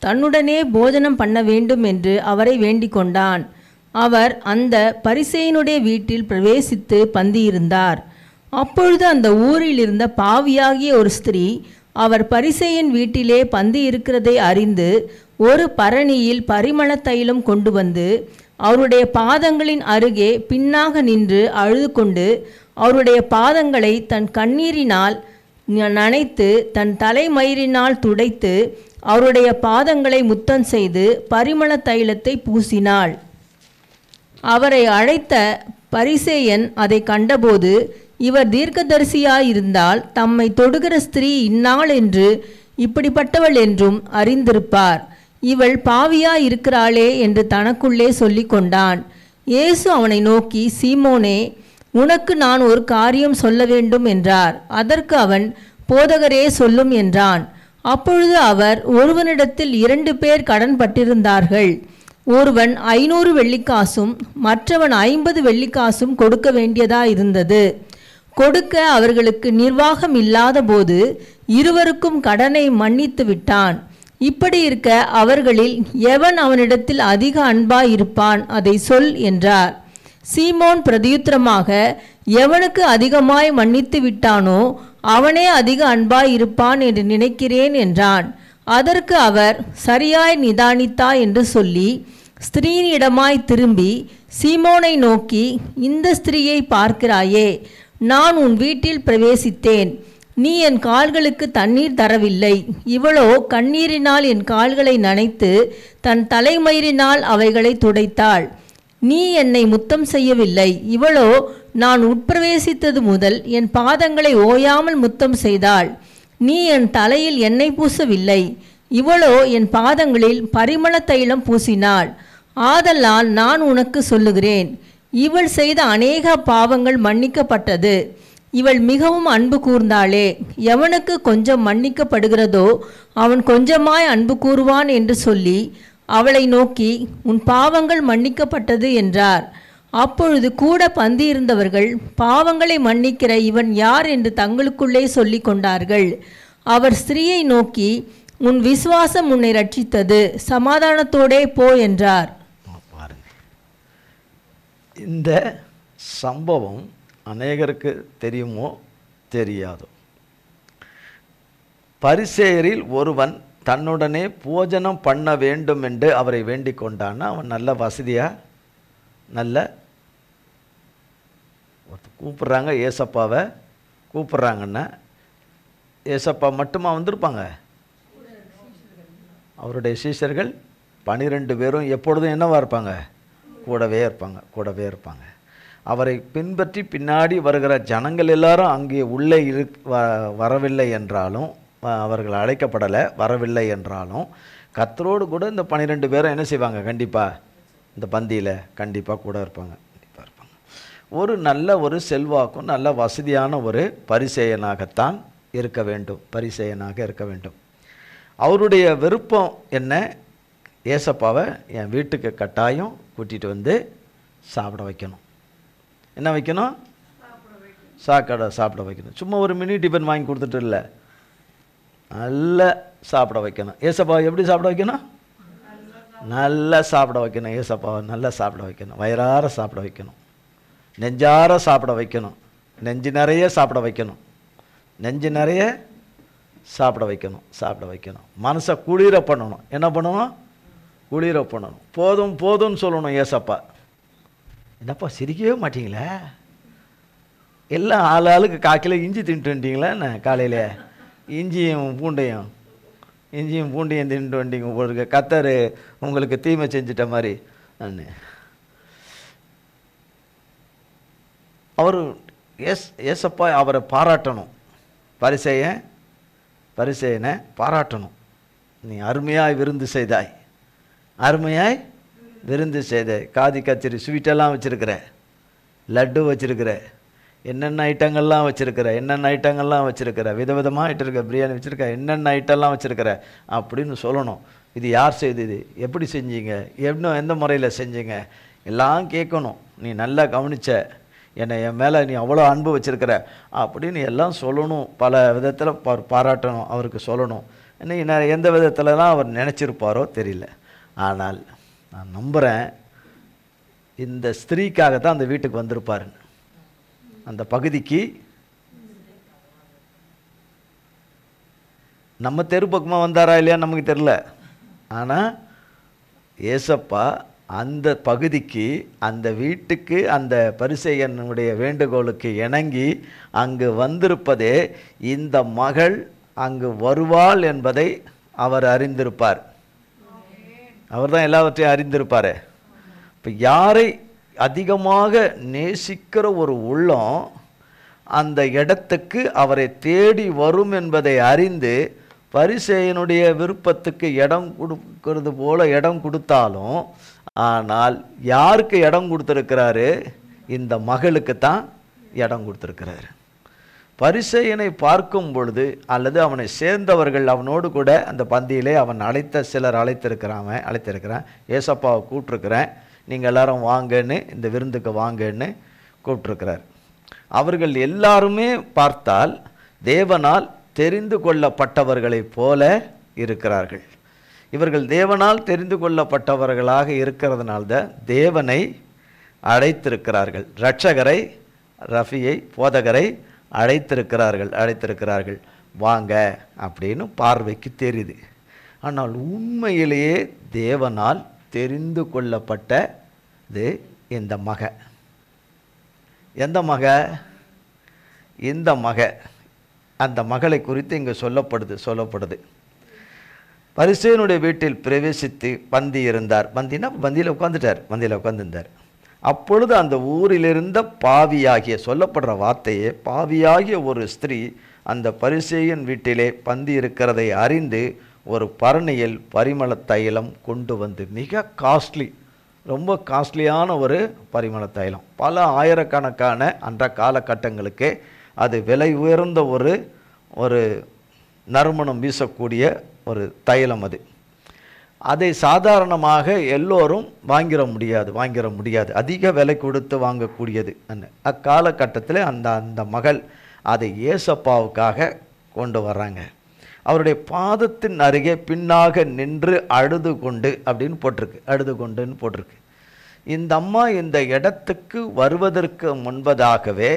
தன்னுடனே போஜனம் பண்ண வேண்டும் என்று அவரை வேண்டிக் கொண்டான். அவர் அந்த பரிசேயனுடைய வீட்டில் பிரவேசித்து பந்தியிருந்தார். அப்பொழுது அந்த ஊரில் இருந்த பாவியாகிய ஒரு ஸ்திரீ அவர் பரிசேயன் வீட்டிலே பந்தி இருக்கிறதை அறிந்து ஒரு பரணியில் பரிமள தைலம் கொண்டு வந்து அவருடைய பாதங்களின் அருகே பின்னாக நின்று அழுது கொண்டு அவருடைய பாதங்களை தன் கண்ணீரினால் நனைத்து தன் தலைமயிரினால் துடைத்து அவருடைய பாதங்களை முத்தம் செய்து பரிமள தைலத்தை பூசினாள். அவரை அழைத்த பரிசேயன் அதை கண்டபோது, இவர் தீர்க்கதரிசியாயிருந்தால் தம்மை தொடுகிற ஸ்திரீ இன்னாள் என்று இப்படிப்பட்டவள் என்றும் அறிந்திருப்பார். இவள் பாவியாயிருக்கிறாளே என்று தனக்குள்ளே சொல்லி கொண்டான். இயேசு அவனை நோக்கி, சீமோனே, உனக்கு நான் ஒரு காரியம் சொல்ல வேண்டும் என்றார். அதற்கு அவன், போதகரே சொல்லும் என்றான். அப்பொழுது அவர், ஒருவனிடத்தில் 2 பேர் கடன் பட்டிருந்தார்கள். ஒருவன் 500 வெள்ளிக்காசும் மற்றவன் 50 வெள்ளிக்காசும் கொடுக்க வேண்டியதாயிருந்தது. கொடுக்க அவர்களுக்கு நிர்வாகம் இல்லாத போது இருவருக்கும் கடனை மன்னித்து விட்டான். இப்படி இருக்க அவர்களில் எவன் அவனிடத்தில் அதிக அன்பாயிருப்பான், அதை சொல் என்றார். சீமோன் பிரதியுத்தரமாக, எவனுக்கு அதிகமாய் மன்னித்து விட்டானோ அவனே அதிக அன்பாயிருப்பான் என்று நினைக்கிறேன் என்றான். அதற்கு அவர், சரியாய் நிதானித்தா என்று சொல்லி ஸ்திரீனிடமாய் திரும்பி சீமோனை நோக்கி, இந்த ஸ்திரீயை பார்க்கிறாயே, நான் உன் வீட்டில் பிரவேசித்தேன். நீ என் கால்களுக்கு தண்ணீர் தரவில்லை. இவளோ கண்ணீரினால் என் கால்களை நனைத்து தன் தலைமயிரினால் அவைகளை துடைத்தாள். நீ என்னை முத்தம் செய்யவில்லை. இவளோ நான் உட்பிரவேசித்தது முதல் என் பாதங்களை ஓயாமல் முத்தம் செய்தாள். நீ என் தலையில் எண்ணெய் பூசவில்லை. இவளோ என் பாதங்களில் பரிமள தைலம் பூசினாள். ஆதலால் நான் உனக்கு சொல்லுகிறேன், இவள் செய்த அநேக பாவங்கள் மன்னிக்கப்பட்டது. இவள் மிகவும் அன்பு கூர்ந்தாளே. எவனுக்கு கொஞ்சம் மன்னிக்கப்படுகிறதோ அவன் கொஞ்சமாய் அன்பு கூறுவான் என்று சொல்லி அவளை நோக்கி, உன் பாவங்கள் மன்னிக்கப்பட்டது என்றார். அப்பொழுது கூட பந்தியிருந்தவர்கள், பாவங்களை மன்னிக்கிற இவன் யார் என்று தங்களுக்குள்ளே சொல்லி கொண்டார்கள். அவர் ஸ்திரீயை நோக்கி, உன் விசுவாசம் உன்னை ரட்சித்தது, சமாதானத்தோடே போ என்றார். இந்த சம்பவம் அநேகருக்கு தெரியுமோ தெரியாதோ. பரிசேயரில் ஒருவன் தன்னுடனே போஜனம் பண்ண வேண்டும் என்று அவரை வேண்டிக் கொண்டான்னா, அவன் நல்ல வசதியா, நல்ல கூப்பிட்றாங்க, ஏசப்பாவை கூப்பிட்றாங்கன்னா ஏசப்பா மட்டுமா வந்திருப்பாங்க? அவருடைய சீஷர்கள் 12 பேரும் எப்பொழுதும் என்னவா இருப்பாங்க? கூடவே இருப்பாங்க. அவரை பின்பற்றி பின்னாடி வருகிற ஜனங்கள் எல்லாரும் அங்கே உள்ளே வரவில்லை என்றாலும் அவர்கள் அழைக்கப்படலை, வரவில்லை என்றாலும் கர்த்தரோடு கூட இந்த 12 பேரும் என்ன செய்வாங்க? கண்டிப்பாக இந்த பந்தியில் கண்டிப்பாக கூட இருப்பாங்க. கண்டிப்பாக இருப்பாங்க. ஒரு நல்ல ஒரு செல்வாக்கும் நல்ல வசதியான ஒரு பரிசேயனாகத்தான் இருக்க வேண்டும். பரிசேயனாக இருக்க வேண்டும். அவருடைய விருப்பம் என்ன? ஏசப்பாவை என் வீட்டுக்கு கட்டாயம் கூட்டிகிட்டு வந்து சாப்பிட வைக்கணும். என்ன வைக்கணும்? சாப்பிட வைக்கணும். சும்மா ஒரு மினி டிஃபன் வாங்கி கொடுத்துட்டு இல்லை, நல்லா சாப்பிட வைக்கணும். ஏசப்பாவை எப்படி சாப்பிட வைக்கணும்? நல்லா சாப்பிட வைக்கணும். ஏசப்பாவை நல்லா சாப்பிட வைக்கணும். வயிறார சாப்பிட வைக்கணும். நெஞ்சார சாப்பிட வைக்கணும். நெஞ்சு நிறைய சாப்பிட வைக்கணும். நெஞ்சு நிறைய சாப்பிட வைக்கணும். மனசை குளிர பண்ணணும். என்ன பண்ணணும்? குளிர பண்ணணும். போதும் போதும்னு சொல்லணும். ஏசப்பா, என்னப்பா சிரிக்கவே மாட்டீங்களே, எல்லாம் ஆளுக்கு காக்கில் இஞ்சி தின்ட்டு வந்துட்டீங்களா என்ன? காலையில் இஞ்சியும் பூண்டையும் தின்ட்டு வந்துட்டீங்க. உங்களுக்கு கத்தர் உங்களுக்கு தீமை செஞ்சிட்ட மாதிரி. அவர் ஏசப்பா அவரை பாராட்டணும். பரிசேயனை பாராட்டணும். நீ அருமையாய் விருந்து செய்தாய், காதி கத்திரி ஸ்வீட்டெல்லாம் வச்சுருக்கிற, லட்டு வச்சுருக்கிற, என்னென்ன ஐட்டங்கள்லாம் வச்சுருக்கிற, விதவிதமாக ஐட்டம் பிரியாணி வச்சுருக்க, என்னென்ன ஐட்டம்லாம் வச்சுருக்கிற அப்படின்னு சொல்லணும். இது யார் செய்தது, எப்படி செஞ்சீங்க, எந்த முறையில் செஞ்சீங்க எல்லாம் கேட்கணும். நீ நல்லா கவனிச்ச, என்னை என் மேலே நீ அவ்வளோ அன்பு வச்சுருக்கிற அப்படின்னு எல்லாம் சொல்லணும். பல விதத்தில் பாராட்டணும், அவருக்கு சொல்லணும். இன்னும் எந்த விதத்துலலாம் அவர் நினச்சிருப்பாரோ தெரியல. ஆனால் நான் நம்புகிறேன், இந்த ஸ்திரீக்காகத்தான் அந்த வீட்டுக்கு வந்திருப்பாரு. அந்த பகுதிக்கு நம்ம தெரு பக்கமாக வந்தாரா இல்லையா நமக்கு தெரியல. ஆனால் ஏசப்பா அந்த பகுதிக்கு, அந்த வீட்டுக்கு, அந்த பரிசேயனுடைய வேண்டுகோளுக்கு இணங்கி அங்கு வந்திருப்பதே இந்த மகள் அங்கு வருவாள் என்பதை அவர் அறிந்திருப்பார். அவர் தான் எல்லாவற்றையும் அறிந்திருப்பார். இப்போ யாரை அதிகமாக நேசிக்கிற ஒரு உள்ளம் அந்த இடத்துக்கு அவரை தேடி வரும் என்பதை அறிந்து பரிசேயனுடைய விருப்பத்துக்கு இடம் கொடுக்கிறது போல இடம் கொடுத்தாலும், ஆனால் யாருக்கு இடம் கொடுத்துருக்கிறாரு? இந்த மகளுக்கு தான் இடம் கொடுத்துருக்கிறாரு. பரிசேயனை பார்க்கும் பொழுது அல்லது அவனை சேர்ந்தவர்கள், அவனோடு கூட அந்த பந்தியிலே அவன் சிலர் அழைத்திருக்கிறான். ஏசப்பாவை கூப்பிட்ருக்கிறேன், நீங்கள் எல்லாரும் வாங்கன்னு, இந்த விருந்துக்கு வாங்கன்னு கூப்பிட்ருக்கிறார். அவர்கள் எல்லாருமே பார்த்தால் தேவனால் தெரிந்து கொள்ளப்பட்டவர்களைப் போல இருக்கிறார்கள். இவர்கள் தேவனால் தெரிந்து கொள்ளப்பட்டவர்களாக இருக்கிறதுனால்தான் தேவனை அழைத்திருக்கிறார்கள். இரட்சகரை, ரஃபியை, போதகரை அழைத்திருக்கிறார்கள். வாங்க அப்படின்னு பார்வைக்கு தெரியுது. ஆனால் உண்மையிலேயே தேவனால் தெரிந்து கொள்ளப்பட்டது இந்த மக. எந்த மக? இந்த மக. அந்த மகளை குறித்து இங்கே சொல்லப்படுது. பரிசேயனுடைய வீட்டில் பிரவேசித்து பந்தி இருந்தார். பந்தியில் உட்கார்ந்திருந்தார். அப்பொழுது அந்த ஊரிலிருந்த பாவியாகிய, சொல்லப்படுற வார்த்தையே பாவியாகிய ஒரு ஸ்திரீ அந்த பரிசேயன் வீட்டிலே பந்தி இருக்கிறதை அறிந்து ஒரு பரணியில் பரிமள தைலம் கொண்டு வந்து, மிக காஸ்ட்லி, ரொம்ப காஸ்ட்லியான ஒரு பரிமள தைலம், பல ஆயிரக்கணக்கான அந்த காலகட்டங்களுக்கு அது விலை உயர்ந்த ஒரு நறுமணம் வீசக்கூடிய ஒரு தைலம். அதை சாதாரணமாக எல்லோரும் வாங்கிட முடியாது, அதிக விலை கொடுத்து வாங்கக்கூடியது. அக்காலகட்டத்தில் அந்த மகள் அதை ஏசப்பாவுக்காக கொண்டு வர்றாங்க. அவருடைய பாதத்தின் அருகே பின்னாக நின்று அழுது கொண்டு அப்படின்னு போட்டிருக்கு. இந்த அம்மா இந்த இடத்துக்கு வருவதற்கு முன்பதாகவே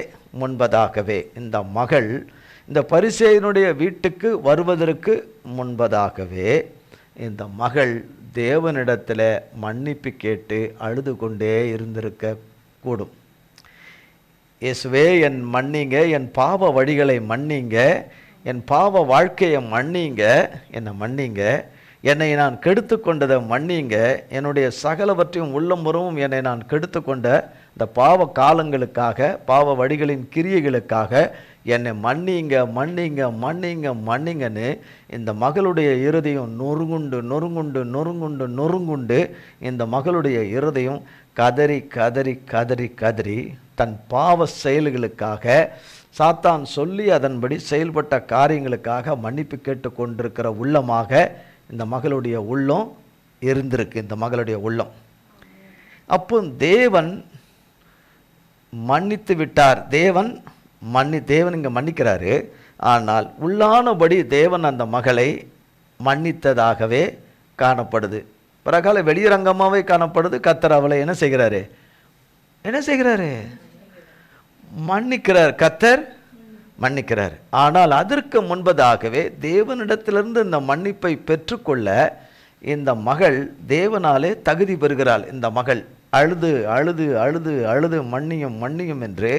இந்த மகள் இந்த பரிசேயனுடைய வீட்டுக்கு வருவதற்கு முன்பதாகவே இந்த மகள் தேவனிடத்தில் மன்னிப்பு கேட்டு அழுது கொண்டே இருந்திருக்க கூடும். இயேசுவே, என் மன்னிங்க, என் பாவ வழிகளை மன்னிங்க, என் பாவ வாழ்க்கையை மன்னிங்க, என்னை மன்னிங்க, என்னை நான் கெடுத்து கொண்டதை மன்னிங்க, என்னுடைய சகலவற்றையும் உள்ளமுறவும் என்னை நான் கெடுத்து கொண்ட இந்த பாவ காலங்களுக்காக, பாவ வழிகளின் கிரியைகளுக்காக என்னை மன்னிங்க மன்னிங்க மன்னிங்க மன்னிங்கன்னு இந்த மகளுடைய இருதயம் நொறுங்குண்டு நொறுங்குண்டு நொறுங்குண்டு நொறுங்குண்டு இந்த மகளுடைய இருதயம் கதறி கதறி கதறி கதறி தன் பாவ செயல்களுக்காக சாத்தான் சொல்லி அதன்படி செயல்பட்ட காரியங்களுக்காக மன்னிப்பு கேட்டு கொண்டிருக்கிற உள்ளமாக இந்த மகளுடைய உள்ளம் இருந்திருக்கு. இந்த மகளுடைய உள்ளம் அப்போ தேவன் மன்னித்து விட்டார். தேவன் இங்கே மன்னிக்கிறாரு. ஆனால் உள்ளானபடி தேவன் அந்த மகளை மன்னித்ததாகவே காணப்படுது. பிறகால வெளியரங்கமாகவே காணப்படுது. கர்த்தர் அவளை என்ன செய்கிறாரு? மன்னிக்கிறார். கர்த்தர் மன்னிக்கிறார். ஆனால் அதற்கு முன்பதாகவே தேவனிடத்திலிருந்து இந்த மன்னிப்பை பெற்றுக்கொள்ள இந்த மகள் தேவனாலே தகுதி பெறுகிறாள். இந்த மகள் அழுது அழுது அழுது அழுது மன்னியும் மன்னியும் என்று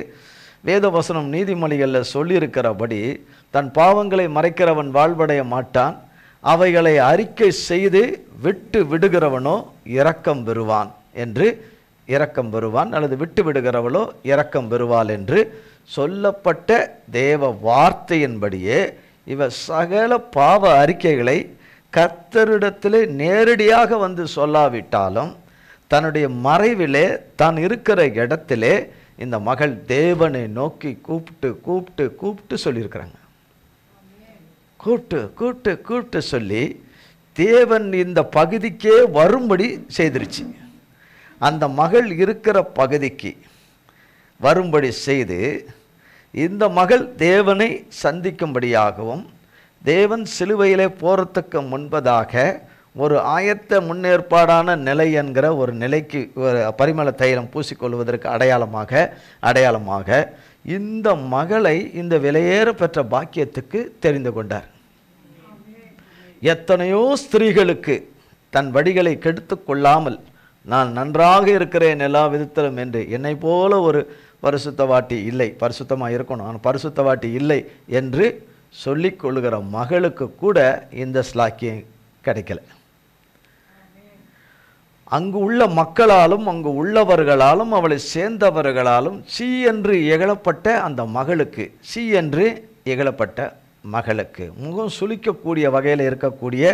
வேதவசனம் நீதிமொழிகளில் சொல்லியிருக்கிறபடி தன் பாவங்களை மறைக்கிறவன் வாழ்வடைய மாட்டான், அவைகளை அறிக்கை செய்து விட்டு விடுகிறவனோ இரக்கம் பெறுவான் என்று, இரக்கம் பெறுவான் அல்லது விட்டு விடுகிறவளோ இரக்கம் பெறுவாள் என்று சொல்லப்பட்ட தேவ வார்த்தையின்படியே இவ சகல பாவ அறிக்கைகளை கர்த்தரிடத்திலே நேரடியாக வந்து சொல்லாவிட்டாலும் தன்னுடைய மறைவிலே தான் இருக்கிற இடத்திலே இந்த மகள் தேவனை நோக்கி கூப்பிட்டு கூப்பிட்டு கூப்பிட்டு சொல்லியிருக்கிறாங்க. கூப்பிட்டு கூப்பிட்டு கூப்பிட்டு சொல்லி தேவன் இந்த பகுதிக்கே வரும்படி செய்திருச்சு. அந்த மகள் இருக்கிற பகுதிக்கு வரும்படி செய்து இந்த மகள் தேவனை சந்திக்கும்படியாகவும் தேவன் சிலுவையிலே போகிறதுக்கு முன்பதாக ஒரு ஆயத்த முன்னேற்பாடான நிலை என்கிற ஒரு நிலைக்கு ஒரு பரிமள தைலம் பூசிக்கொள்வதற்கு அடையாளமாக இந்த மகளை இந்த விலையேற பெற்ற பாக்கியத்துக்கு தெரிந்து கொண்டார். எத்தனையோ ஸ்திரீகளுக்கு தன் வடிகளை கெடுத்து கொள்ளாமல் நான் நன்றாக இருக்கிறேன் எல்லா விதத்திலும் என்று என்னை போல ஒரு பரிசுத்தவாட்டி இல்லை, பரிசுத்தமாக இருக்கணும் ஆனால் பரிசுத்தவாட்டி இல்லை என்று சொல்லிக் கொள்ளுகிற மகளுக்கு கூட இந்த ஸ்லாக்கியம் கிடைக்கல. அங்கு உள்ள மக்களாலும் அங்கு உள்ளவர்களாலும் அவளை சேர்ந்தவர்களாலும் சீ என்று இகழப்பட்ட அந்த மகளுக்கு, சீ என்று இகழப்பட்ட மகளுக்கு, முகம் சுளிக்கக்கூடிய வகையில் இருக்கக்கூடிய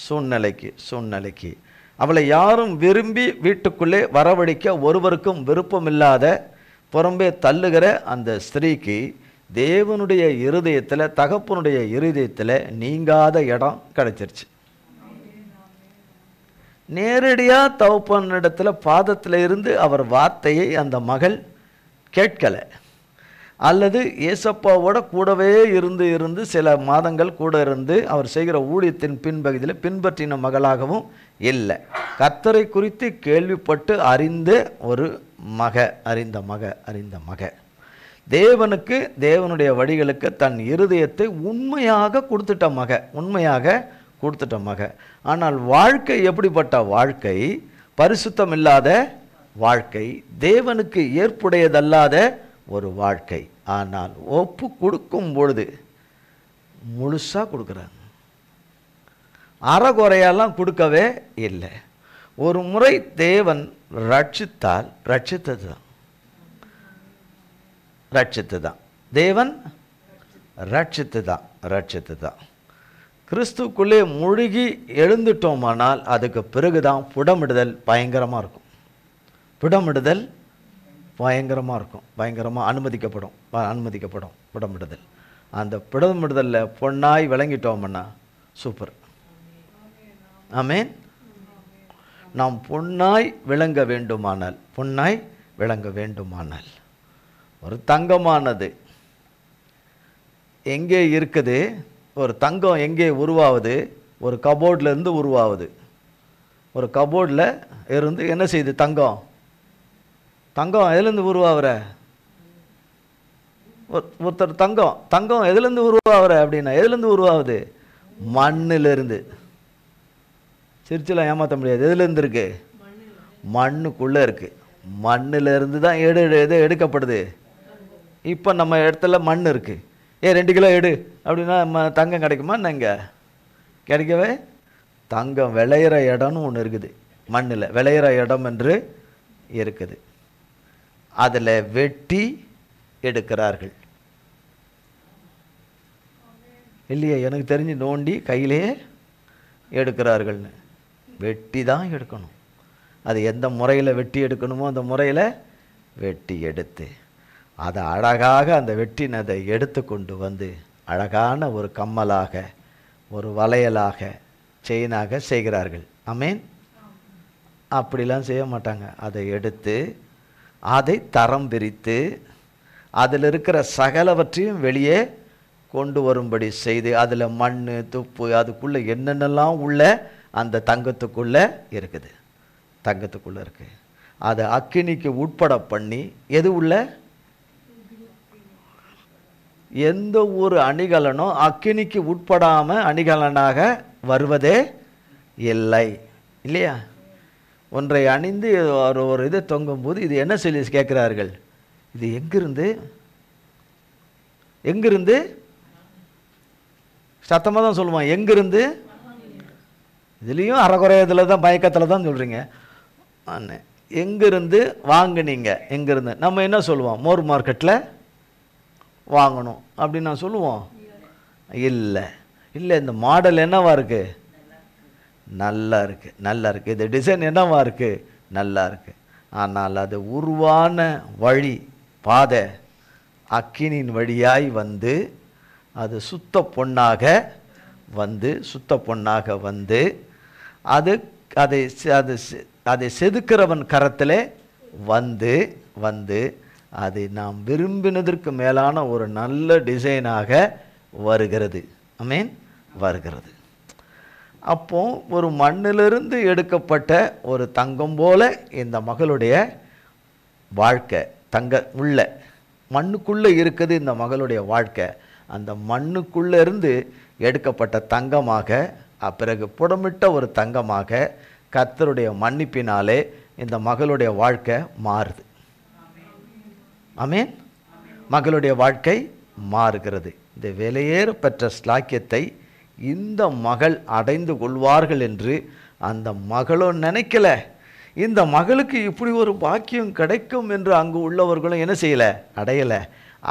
சூழ்நிலைக்கு அவளை யாரும் விரும்பி வீட்டுக்குள்ளே வரவழைக்க ஒருவருக்கும் விருப்பமில்லாத புறம்பே தள்ளுகிற அந்த ஸ்திரீக்கு தேவனுடைய இருதயத்தில், தகப்பனுடைய இருதயத்தில் நீங்காத இடம் கிடைச்சிருச்சு. நேரடியாக தகப்பனிடத்தில் பாதத்தில் இருந்து அவர் வார்த்தையை அந்த மகள் கேட்கலை, அல்லது ஏசப்பாவோட கூடவே இருந்து சில மாதங்கள் கூட இருந்து அவர் செய்கிற ஊழியத்தின் பின்பகுதியில் பின்பற்றின மகளாகவும் இல்லை. கர்த்தரை குறித்து கேள்விப்பட்டு அறிந்த மக தேவனுக்கு, தேவனுடைய வழிகளுக்கு தன் இருதயத்தை உண்மையாக கொடுத்துட்ட மக. ஆனால் வாழ்க்கை எப்படிப்பட்ட வாழ்க்கை? பரிசுத்தம் இல்லாத வாழ்க்கை, தேவனுக்கு ஏற்புடையதல்லாத ஒரு வாழ்க்கை. ஆனால் ஒப்பு கொடுக்கும் பொழுது முழுசாக கொடுக்குறாங்க. அறகுறையெல்லாம் கொடுக்கவே இல்லை. ஒரு முறை தேவன் ரட்சித்தால் ரட்சித்து தான் தேவன் ரட்சித்து தான் கிறிஸ்துக்குள்ளே முழுகி எழுந்துட்டோமானால் அதுக்கு பிறகுதான் புடமிடுதல் பயங்கரமாக இருக்கும். பயங்கரமாக அனுமதிக்கப்படும் புடமிடுதல். அந்த புடமிடுதலில் பொன்னாய் விளங்கிட்டோம்னா சூப்பர். ஆமென். நாம் பொன்னாய் விளங்க வேண்டுமானால் ஒரு தங்கமானது எங்கே இருக்குது? ஒரு தங்கம் எங்கே உருவாகுது? ஒரு கபோர்ட்லேருந்து உருவாகுது. ஒரு கபோர்டில் இருந்து என்ன செய்யுது? தங்கம் எதுலேருந்து உருவாகிற? ஒருத்தர் தங்கம் எதுலேருந்து உருவாகிற அப்படின்னா எதுலேருந்து உருவாகுது? மண்ணிலிருந்து. சிரிச்செல்லாம் ஏமாற்ற முடியாது. எதுலேருந்து இருக்கு? மண்ணுக்குள்ளே இருக்குது. மண்ணிலிருந்து தான் எது எடுக்கப்படுது. இப்போ நம்ம இடத்துல மண் இருக்குது. 2 கிலோ எடு அப்படின்னா தங்கம் கிடைக்குமா? இங்கே கிடைக்கவே. தங்கம் விளையிற இடம்னு ஒன்று இருக்குது. மண்ணில் விளையிற இடம் என்று இருக்குது. அதில் வெட்டி எடுக்கிறார்கள். இல்லையே, எனக்கு தெரிஞ்சு நோண்டி கையிலே எடுக்கிறார்கள்னு. வெட்டி தான் எடுக்கணும். அது எந்த முறையில் வெட்டி எடுக்கணுமோ அந்த முறையில் வெட்டி எடுத்து அதை அழகாக அந்த வெட்டினதை எடுத்து கொண்டு வந்து அழகான ஒரு கம்மலாக, ஒரு வளையலாக, செயினாக செய்கிறார்கள். ஆமேன். அப்படிலாம் செய்ய மாட்டாங்க. அதை எடுத்து அதை தரம் பிரித்து அதில் இருக்கிற சகலவற்றையும் வெளியே கொண்டு வரும்படி செய்து அதில் மண், துப்பு, அதுக்குள்ளே என்னென்னலாம் உள்ள அந்த தங்கத்துக்குள்ளே இருக்குது, தங்கத்துக்குள்ளே இருக்குது. அதை அக்கினிக்கு உட்பட பண்ணி எது உள்ள எந்த ஒரு அணிகலனும் அக்கினிக்கு உட்படாமல் அணிகலனாக வருவதே இல்லை. இல்லையா? ஒன்றை அணிந்து ஒரு இதை தொங்கும்போது இது என்ன சொல்லி கேட்கிறார்கள்? இது எங்கிருந்து எங்கிருந்து சத்தமாக தான் சொல்லுவான். எங்கிருந்து? இதுலேயும் அறகுறையத்தில் தான் மயக்கத்தில் தான் சொல்கிறீங்க. எங்கிருந்து வாங்குனீங்க? எங்கிருந்து? நம்ம என்ன சொல்லுவோம்? மோர் மார்க்கெட்டில் வாங்கணும் அப்படின்னு நான் சொல்லுவோம். இல்லை இல்லை, இந்த மாடல் என்னவா இருக்குது? நல்லா இருக்குது, நல்லா இருக்குது. இந்த டிசைன் என்னவா இருக்குது? நல்லா இருக்குது. ஆனால் அது உருவான வழி பாதை அக்கினின் வழியாய் வந்து அது சுத்த பொன்னாக வந்து அது அதை அதை அதை செதுக்கிறவன் கரத்திலே வந்து அதை நாம் விரும்பினதற்கு மேலான ஒரு நல்ல டிசைனாக வருகிறது. ஆமென். வருகிறது. அப்போ ஒரு மண்ணிலிருந்து எடுக்கப்பட்ட ஒரு தங்கம் போல இந்த மகளுடைய வாழ்க்கை. தங்க உள்ள மண்ணுக்குள்ளே இருக்குது இந்த மகளுடைய வாழ்க்கை. அந்த மண்ணுக்குள்ளே இருந்து எடுக்கப்பட்ட தங்கமாக, பிறகு புடமிட்ட ஒரு தங்கமாக கர்த்தருடைய மன்னிப்பினாலே இந்த மகளுடைய வாழ்க்கை மாறுது. ஆமென். மகளுடைய வாழ்க்கை மாறுகிறது. இந்த விலையேற பெற்ற ஸ்லாக்கியத்தை இந்த மகள் அடைந்து கொள்வார்கள் என்று அந்த மகளும் நினைக்கல. இந்த மகளுக்கு இப்படி ஒரு பாக்கியம் கிடைக்கும் என்று அங்கு உள்ளவர்களும் என்ன செய்யலை? அடையலை.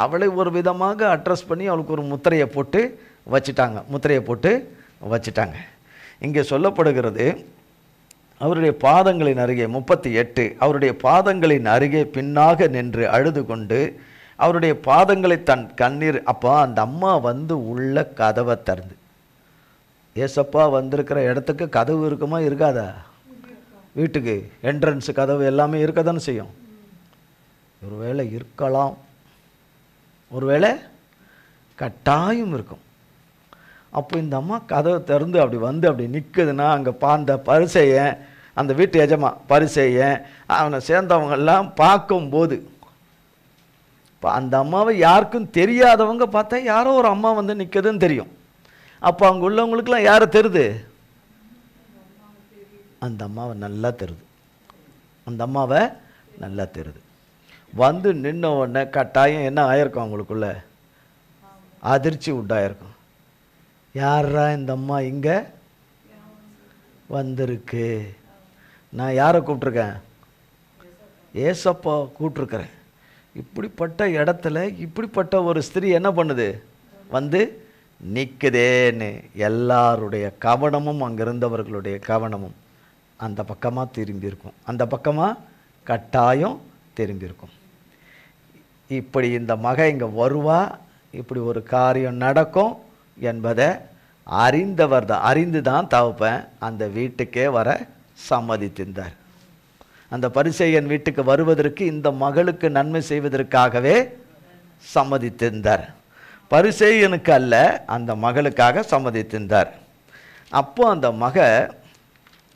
அவளை ஒரு விதமாக அட்ரஸ் பண்ணி அவளுக்கு ஒரு முத்திரையை போட்டு வச்சிட்டாங்க. இங்கே சொல்லப்படுகிறது, அவருடைய பாதங்களின் அருகே 38, அவருடைய பாதங்களின் அருகே பின்னாக நின்று அழுது கொண்டு அவருடைய பாதங்களை தன் கண்ணீர். அப்போ அந்த அம்மா வந்து உள்ள கதவை திறந்து, ஏசப்பா வந்திருக்கிற இடத்துக்கு கதவு இருக்குமா இருக்காதா? வீட்டுக்கு என்ட்ரன்ஸு கதவு எல்லாமே இருக்க தானே செய்யும். ஒருவேளை இருக்கலாம், ஒருவேளை கட்டாயம் இருக்கும். அப்போ இந்த அம்மா கதவை திறந்து அப்படி வந்து அப்படி நிற்குதுன்னா அங்கே அந்த பரிசேயன், அந்த வீட்டு எஜமா பரிசேயன், அவனை சேர்ந்தவங்கெல்லாம் பார்க்கும்போது, இப்போ அந்த அம்மாவை யாருக்கும் தெரியாதவங்க பார்த்தா யாரோ ஒரு அம்மா வந்து நிற்குதுன்னு தெரியும். அப்போ அங்கே உள்ளவங்களுக்கெல்லாம் யாரை தெரியுது? அந்த அம்மாவை நல்லா தெரியுது. அந்த அம்மாவை நல்லா தெரியுது. வந்து நின்ன உடனே கட்டாயம் என்ன ஆயிருக்கும்? அவங்களுக்குள்ள அதிர்ச்சி உண்டாயிருக்கும். யாரா இந்த அம்மா இங்கே வந்திருக்கு? நான் யாரை கூப்பிட்ருக்கேன்? ஏசப்பா கூப்பிட்ருக்கிறேன். இப்படிப்பட்ட இடத்துல இப்படிப்பட்ட ஒரு ஸ்திரீ என்ன பண்ணுது? வந்து நிற்குதேன்னு எல்லாருடைய கவனமும், அங்கே இருந்தவர்களுடைய கவனமும் அந்த பக்கமாக திரும்பியிருக்கும். அந்த பக்கமாக கட்டாயம் திரும்பியிருக்கும். இப்படி இந்த மக இங்கே வருவா, இப்படி ஒரு காரியம் நடக்கும் என்பதை அறிந்து தான் தகப்பன் அந்த வீட்டுக்கே வர சம்மதித்திருந்தார். அந்த பரிசேயன் வீட்டுக்கு வருவதற்கு இந்த மகளுக்கு நன்மை செய்வதற்காகவே சம்மதித்திருந்தார். பரிசேயனுக்கு அல்ல, அந்த மகளுக்காக சம்மதித்திருந்தார். அப்போ அந்த மக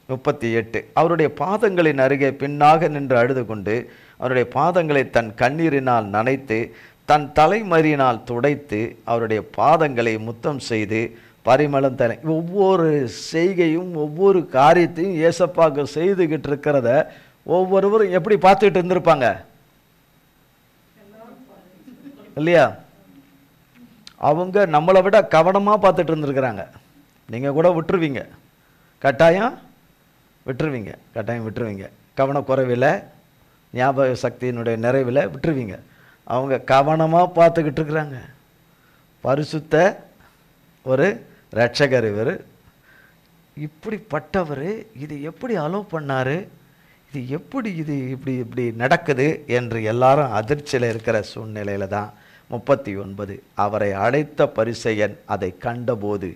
38, அவருடைய பாதங்களின் அருகே பின்னாக நின்று அழுது கொண்டு அவருடைய பாதங்களை தன் கண்ணீரினால் நனைத்து தன் தலைமறியினால் துடைத்து அவருடைய பாதங்களை முத்தம் செய்து பரிமளம் தலை. ஒவ்வொரு செய்கையும் ஒவ்வொரு காரியத்தையும் ஏசப்பாக்கு செய்துக்கிட்டு இருக்கிறத ஒவ்வொருவரும் எப்படி பார்த்துக்கிட்டு இருந்திருப்பாங்க இல்லையா? அவங்க நம்மளை விட கவனமாக பார்த்துட்டு இருந்திருக்கிறாங்க. நீங்கள் கூட விட்டுருவீங்க, கட்டாயம் விட்டுருவீங்க. கவனக்குறைவில், ஞாபக சக்தியினுடைய நிறைவில் விட்டுருவீங்க. அவங்க கவனமாக பார்த்துக்கிட்டு இருக்கிறாங்க. பரிசுத்த ஒரு இரட்சகர். இவர் இப்படிப்பட்டவர் இது எப்படி அலோவ் பண்ணார், இது எப்படி இது இப்படி இப்படி நடக்குது என்று எல்லாரும் அதிர்ச்சியில் இருக்கிற சூழ்நிலையில் தான் 39 அவரை அழைத்த பரிசேயன் அதை கண்டபோது,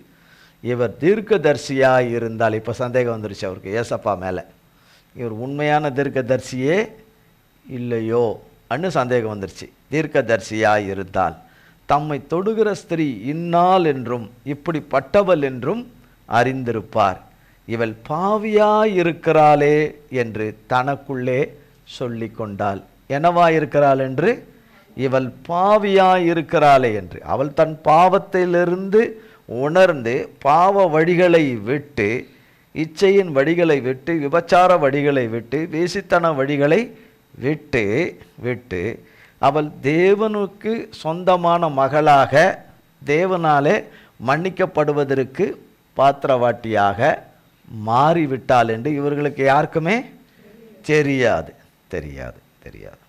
இவர் தீர்க்கதரிசியாக இருந்தால், இப்போ சந்தேகம் வந்துருச்சு அவருக்கு ஏசப்பா மேலே, இவர் உண்மையான தீர்க்கதரிசியே இல்லையோ அன்னு சந்தேகம் வந்துருச்சு. தீர்க்கதரிசியாக இருந்தால் தம்மை தொடுகிற ஸ்திரீ இன்னாள் என்றும் இப்படிப்பட்டவள் என்றும் அறிந்திருப்பார். இவள் பாவியாயிருக்கிறாளே என்று தனக்குள்ளே சொல்லி கொண்டாள். என்னவாயிருக்கிறாள் என்று? இவள் பாவியாயிருக்கிறாளே என்று. அவள் தன் பாவத்திலிருந்து உணர்ந்து பாவ வழிகளை விட்டு, இச்சையின் வழிகளை விட்டு, விபச்சார வழிகளை விட்டு, வேசித்தன வழிகளை விட்டு விட்டு அவள் தேவனுக்கு சொந்தமான மகளாக தேவனாலே மன்னிக்கப்படுவதற்கு பாத்திரவாட்டியாக மாறிவிட்டாள் என்று இவர்களுக்கு யாருக்குமே தெரியாது தெரியாது தெரியாது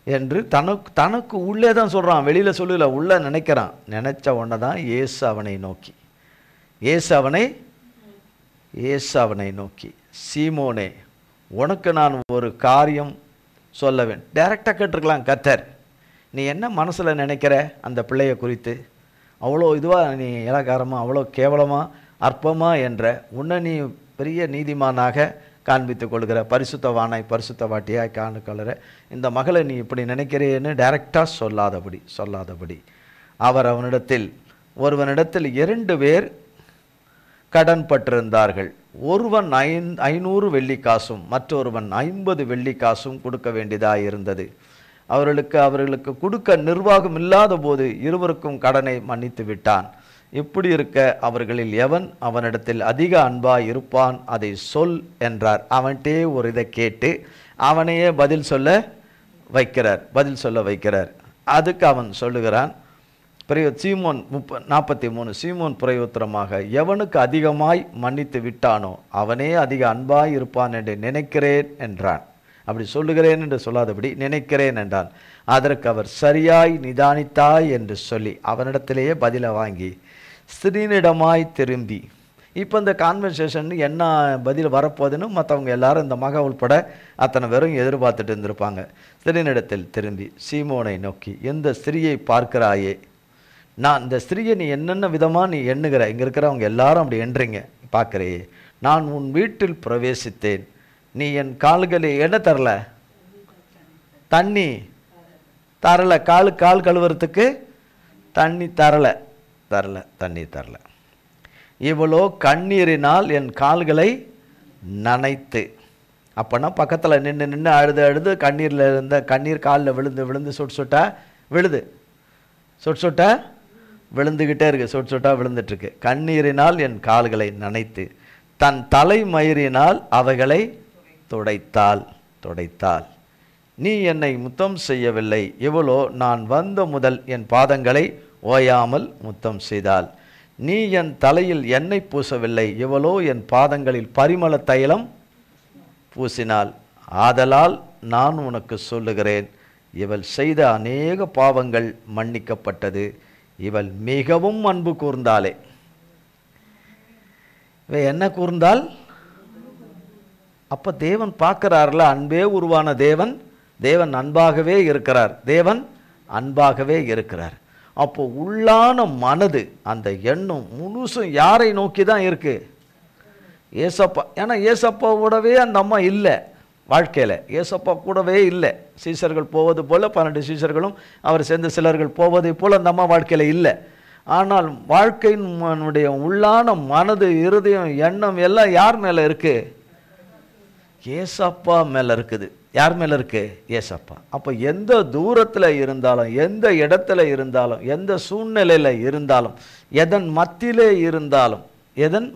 என்று தனக்கு உள்ளே தான் சொல்கிறான், வெளியில் சொல்லல, உள்ளே நினைக்கிறான். நினச்ச உடனே தான் இயேசு அவனை நோக்கி சீமோனே, உனக்கு நான் ஒரு காரியம் சொல்ல வேண்டும். டைரெக்டாக கேட்டிருக்கலாம், கர்த்தர் நீ என்ன மனசில் நினைக்கிற அந்த பிள்ளையை குறித்து? அவ்வளோ இதுவாக நீ இலக்காரமாக, அவ்வளோ கேவலமாக, அற்பமாக என்ற உன்னை நீ பெரிய நீதிமானாக காண்பித்து கொள்கிற, பரிசுத்தவானாய் பரிசுத்தவாட்டியாய் காணுக்கொள்கிற இந்த மகளை நீ இப்படி நினைக்கிறேன்னு டைரெக்டாக சொல்லாதபடி அவர் ஒருவனிடத்தில் 2 பேர் கடன் பட்டிருந்தார்கள். ஒருவன் 500 வெள்ளிக்காசும் மற்றொருவன் 50 வெள்ளிக்காசும் கொடுக்க வேண்டியதாக இருந்தது. அவர்களுக்கு கொடுக்க நிர்வாகம் இல்லாத போது இருவருக்கும் கடனை மன்னித்து விட்டான். இப்படி இருக்க அவர்களில் எவன் அவனிடத்தில் அதிக அன்பாய் இருப்பான், அதை சொல் என்றார். அவன்கிட்டே ஒரு இதை கேட்டு அவனையே பதில் சொல்ல வைக்கிறார். அதுக்கு அவன் சொல்லுகிறான், சீமோன் 43 சீமோன் பிரயோத்திரமாக, எவனுக்கு அதிகமாய் மன்னித்து விட்டானோ அவனே அதிக அன்பாய் இருப்பான் என்று நினைக்கிறேன் என்றான். அப்படி சொல்லுகிறேன் என்று சொல்லாதபடி நினைக்கிறேன் என்றான். அதற்கு அவர் சரியாய் நிதானித்தாய் என்று சொல்லி அவனிடத்திலேயே பதிலை வாங்கி ஸ்திரீனிடமாய் திரும்பி, இப்போ இந்த கான்வர்சேஷன் என்ன பதில் வரப்போகுதுன்னு மற்றவங்க எல்லாரும் இந்த மக உள்பட அத்தனை பேரும் எதிர்பார்த்துட்டு இருந்திருப்பாங்க. ஸ்திரீனிடத்தில் திரும்பி சீமோனை நோக்கி, எந்த ஸ்திரீயை பார்க்கிறாயே? நான் இந்த ஸ்திரீயை நீ என்னென்ன விதமாக நீ எண்ணுகிற, இங்கே இருக்கிறவங்க எல்லாரும் அப்படி எண்ணுறீங்க பார்க்குறையே. நான் உன் வீட்டில் பிரவேசித்தேன், நீ என் கால்களை என்ன தரல? தண்ணி தரலை. கால் கழுவுறதுக்கு தண்ணி தண்ணீர் தரல. இவ்வளோ கண்ணீரினால் என் கால்களை நனைத்து. அப்போனா பக்கத்தில் நின்று அழுது கண்ணீரில் இருந்த கண்ணீர் காலில் விழுந்து சொட்டா விழுந்துக்கிட்டே இருக்கு, சொட்டா விழுந்துட்டுருக்கு. கண்ணீரினால் என் கால்களை நனைத்து தன் தலைமயிரினால் அவைகளை துடைத்தாள். நீ என்னை முத்தம் செய்யவில்லை, இவளோ நான் வந்த முதல் என் பாதங்களை ஓயாமல் முத்தம் செய்தாள். நீ என் தலையில் எண்ணெய் பூசவில்லை, இவளோ என் பாதங்களில் பரிமள தைலம் பூசினாள். ஆதலால் நான் உனக்கு சொல்லுகிறேன், இவள் செய்த அநேக பாவங்கள் மன்னிக்கப்பட்டது, இவள் மிகவும் அன்பு கூர்ந்தாளே. இவ என்ன கூர்ந்தாள்? அப்போ தேவன் பார்க்கிறார்ல, அன்பே உருவான தேவன் அன்பாகவே இருக்கிறார். அப்போ உள்ளான மனது, அந்த எண்ணம் முழுசும் யாரை நோக்கி தான் இருக்கு? ஏசப்பா. ஏன்னா ஏசப்பாவோடவே அந்த அம்மா இல்லை வாழ்க்கையில், ஏசப்பா கூடவே இல்லை. சீசர்கள் போவது போல் 12 சீசர்களும் அவர் சேர்ந்த சிலர்கள் போவதை போல் அந்த அம்மா வாழ்க்கையில் இல்லை. ஆனால் வாழ்க்கையினுடைய உள்ளான மனது, இருதயம், எண்ணம் எல்லாம் யார் மேலே இருக்கு? ஏசப்பா மேலே இருக்குது. யார் மேலே இருக்கு? ஏசப்பா. அப்போ எந்த தூரத்தில் இருந்தாலும், எந்த இடத்துல இருந்தாலும், எந்த சூழ்நிலையில் இருந்தாலும், எதன்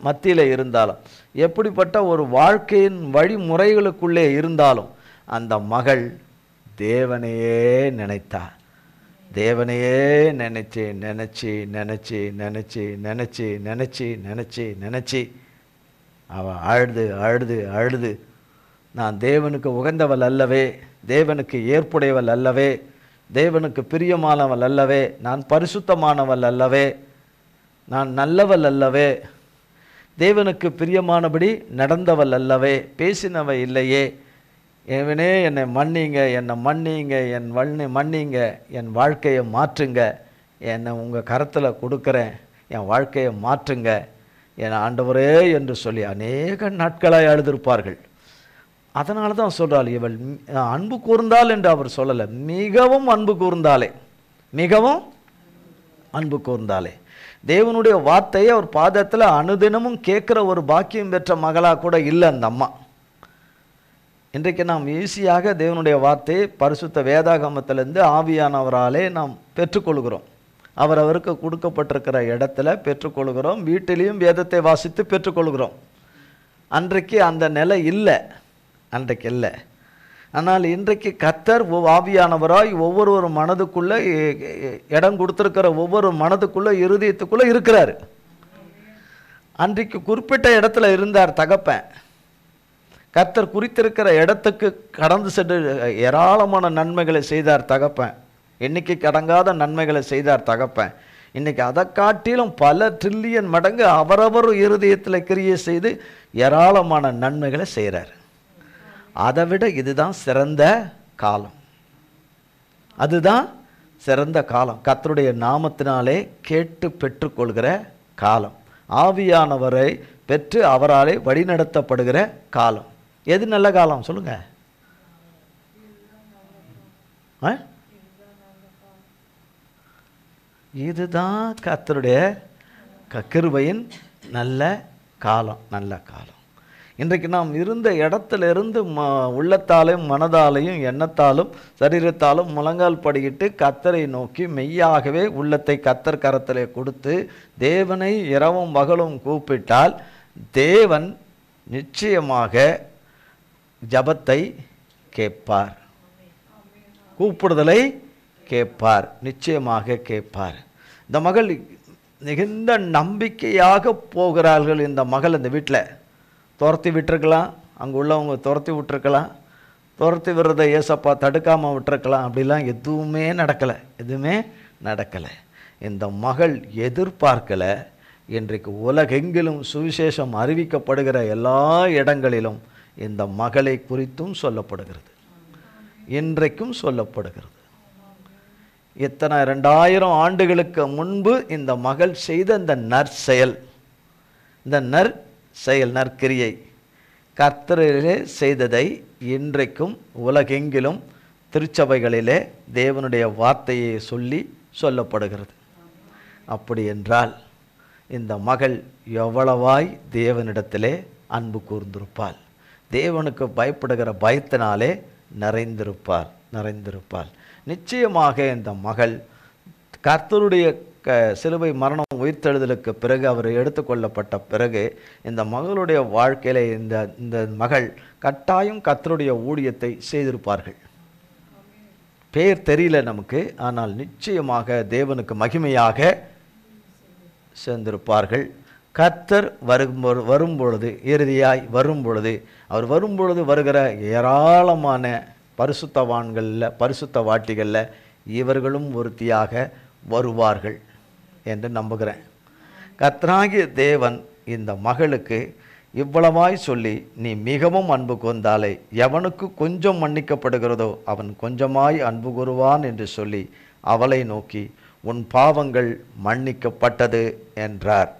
மத்தியிலே இருந்தாலும், எப்படிப்பட்ட ஒரு வாழ்க்கையின் வழிமுறைகளுக்குள்ளே இருந்தாலும் அந்த மகள் தேவனையே நினைத்தா. தேவனையே நினைச்சு அவள் அழுது நான் தேவனுக்கு உகந்தவள் அல்லவே, தேவனுக்கு ஏற்புடையவள் அல்லவே, தேவனுக்கு பிரியமானவள் அல்லவே, நான் பரிசுத்தமானவள் அல்லவே, நான் நல்லவள் அல்லவே, தேவனுக்கு பிரியமானபடி நடந்தவள் அல்லவே, பேசினவ இல்லையே, இவனே என்னை மன்னிங்க, என்னை மன்னிங்க, என் மன்னிங்க, என் வாழ்க்கையை மாற்றுங்க, என்னை உங்கள் கரத்தில் கொடுக்குறேன், என் வாழ்க்கையை மாற்றுங்க என் ஆண்டவரே என்று சொல்லி அநேக நாட்களாய் அழுதிருப்பார்கள். அதனால தான் சொல்கிறாள், இவள் அன்பு கூர்ந்தாள் என்று அவர் சொல்லலை, மிகவும் அன்பு கூர்ந்தாலே, மிகவும் அன்பு கூர்ந்தாலே. தேவனுடைய வார்த்தையை அவர் பாதத்தில் அனுதினமும் கேட்குற ஒரு பாக்கியம் பெற்ற மகளாக கூட இல்லை அந்த அம்மா. இன்றைக்கு நாம் ஈஸியாக தேவனுடைய வார்த்தையை பரிசுத்த வேதாகமத்திலிருந்து ஆவியானவராலே நாம் பெற்றுக்கொள்கிறோம். அவருக்கு கொடுக்கப்பட்டிருக்கிற இடத்துல பெற்றுக்கொள்கிறோம், வீட்டிலையும் வேதத்தை வாசித்து பெற்றுக்கொள்கிறோம். அன்றைக்கு அந்த நிலை இல்லை, அன்றைக்கு இல்லை. ஆனால் இன்றைக்கு கர்த்தர் ஆவியானவராய் ஒவ்வொரு மனதுக்குள்ளே இடம் கொடுத்துருக்கிற ஒவ்வொரு மனதுக்குள்ளே இருதயத்துக்குள்ளே இருக்கிறார். அன்றைக்கு குறிப்பிட்ட இடத்துல இருந்தார் தகப்பன். கர்த்தர் குறித்திருக்கிற இடத்துக்கு கடந்து சென்று ஏராளமான நன்மைகளை செய்தார் தகப்பன், எண்ணிக்கைக்கு அடங்காத நன்மைகளை செய்தார் தகப்பன். இன்றைக்கி அதை காட்டிலும் பல ட்ரில்லியன் மடங்கு அவரவர் இருதயத்தில் கிரியை செய்து ஏராளமான நன்மைகளை செய்கிறார். அதை விட இதுதான் சிறந்த காலம், அதுதான் சிறந்த காலம். கர்த்தருடைய நாமத்தினாலே கேட்டு பெற்றுக்கொள்கிற காலம், ஆவியானவரை பெற்று அவராலே வழிநடத்தப்படுகிற காலம். எது நல்ல காலம் சொல்லுங்க? இதுதான் கர்த்தருடைய கிருபையின் நல்ல காலம், நல்ல காலம். இன்றைக்கு நாம் இருந்த இடத்துல இருந்து உள்ளத்தாலையும் மனதாலையும் எண்ணத்தாலும் சரீரத்தாலும் முழங்கால் படிக்கிட்டு கர்த்தரை நோக்கி மெய்யாகவே உள்ளத்தை கர்த்தர் கரத்திலே கொடுத்து தேவனை இரவும் பகலும் கூப்பிட்டால் தேவன் நிச்சயமாக ஜபத்தை கேட்பார், கூப்பிடுதலை கேட்பார், நிச்சயமாக கேட்பார். இந்த மகள் மிகுந்த நம்பிக்கையாக போகிறார்கள். இந்த மகள் இந்த வீட்டில் துரத்தி விட்டுருக்கலாம், அங்கே உள்ளவங்க துரத்தி விட்டுருக்கலாம், துரத்தி விடுறதை ஏசப்பா தடுக்காமல் விட்டுருக்கலாம். அப்படிலாம் எதுவுமே நடக்கலை, எதுவுமே நடக்கலை. இந்த மகள் எதிர்பார்க்கலை. இன்றைக்கு உலகெங்கிலும் சுவிசேஷம் அறிவிக்கப்படுகிற எல்லா இடங்களிலும் இந்த மகளை குறித்தும் சொல்லப்படுகிறது, இன்றைக்கும் சொல்லப்படுகிறது. இத்தனை 2000 ஆண்டுகளுக்கு முன்பு இந்த மகள் செய்த இந்த நற்செயல், இந்த நற்செயல் நற்கிரியை கர்த்தரிலே செய்ததை இன்றைக்கும் உலகெங்கிலும் திருச்சபைகளிலே தேவனுடைய வார்த்தையை சொல்லப்படுகிறது. அப்படி என்றால் இந்த மகள் எவ்வளவாய் தேவனிடத்திலே அன்பு கூர்ந்திருப்பாள், தேவனுக்கு பயப்படுகிற பயத்தினாலே நிறைந்திருப்பாள். நிச்சயமாக இந்த மகள் கர்த்தருடைய சிலுவை மரணம் உயிர்த்தெழுதலுக்கு பிறகு அவர் எடுத்துக்கொள்ளப்பட்ட பிறகு இந்த மகளுடைய வாழ்க்கையில இந்த மகள் கட்டாயம் கர்த்தருடைய ஊழியத்தை செய்திருப்பார்கள். பேர் தெரியல நமக்கு, ஆனால் நிச்சயமாக தேவனுக்கு மகிமையாக சேர்ந்திருப்பார்கள். கர்த்தர் வரும்பொழுது, இறுதியாய் வரும்பொழுது, அவர் வரும்பொழுது வருகிற ஏராளமான பரிசுத்தவான்களில் பரிசுத்தவாட்டிகளில் இவர்களும் ஒருத்தியாக வருவார்கள் என்று நம்புகிறேன். கர்த்தராகிய தேவன் இந்த மகளுக்கு இவ்வளவாய் சொல்லி, நீ மிகவும் அன்பு கூர்ந்தாலே எவனுக்கு கொஞ்சம் மன்னிக்கப்படுகிறதோ அவன் கொஞ்சமாய் அன்பு கூறுவான் என்று சொல்லி அவளை நோக்கி உன் பாவங்கள் மன்னிக்கப்பட்டது என்றார்.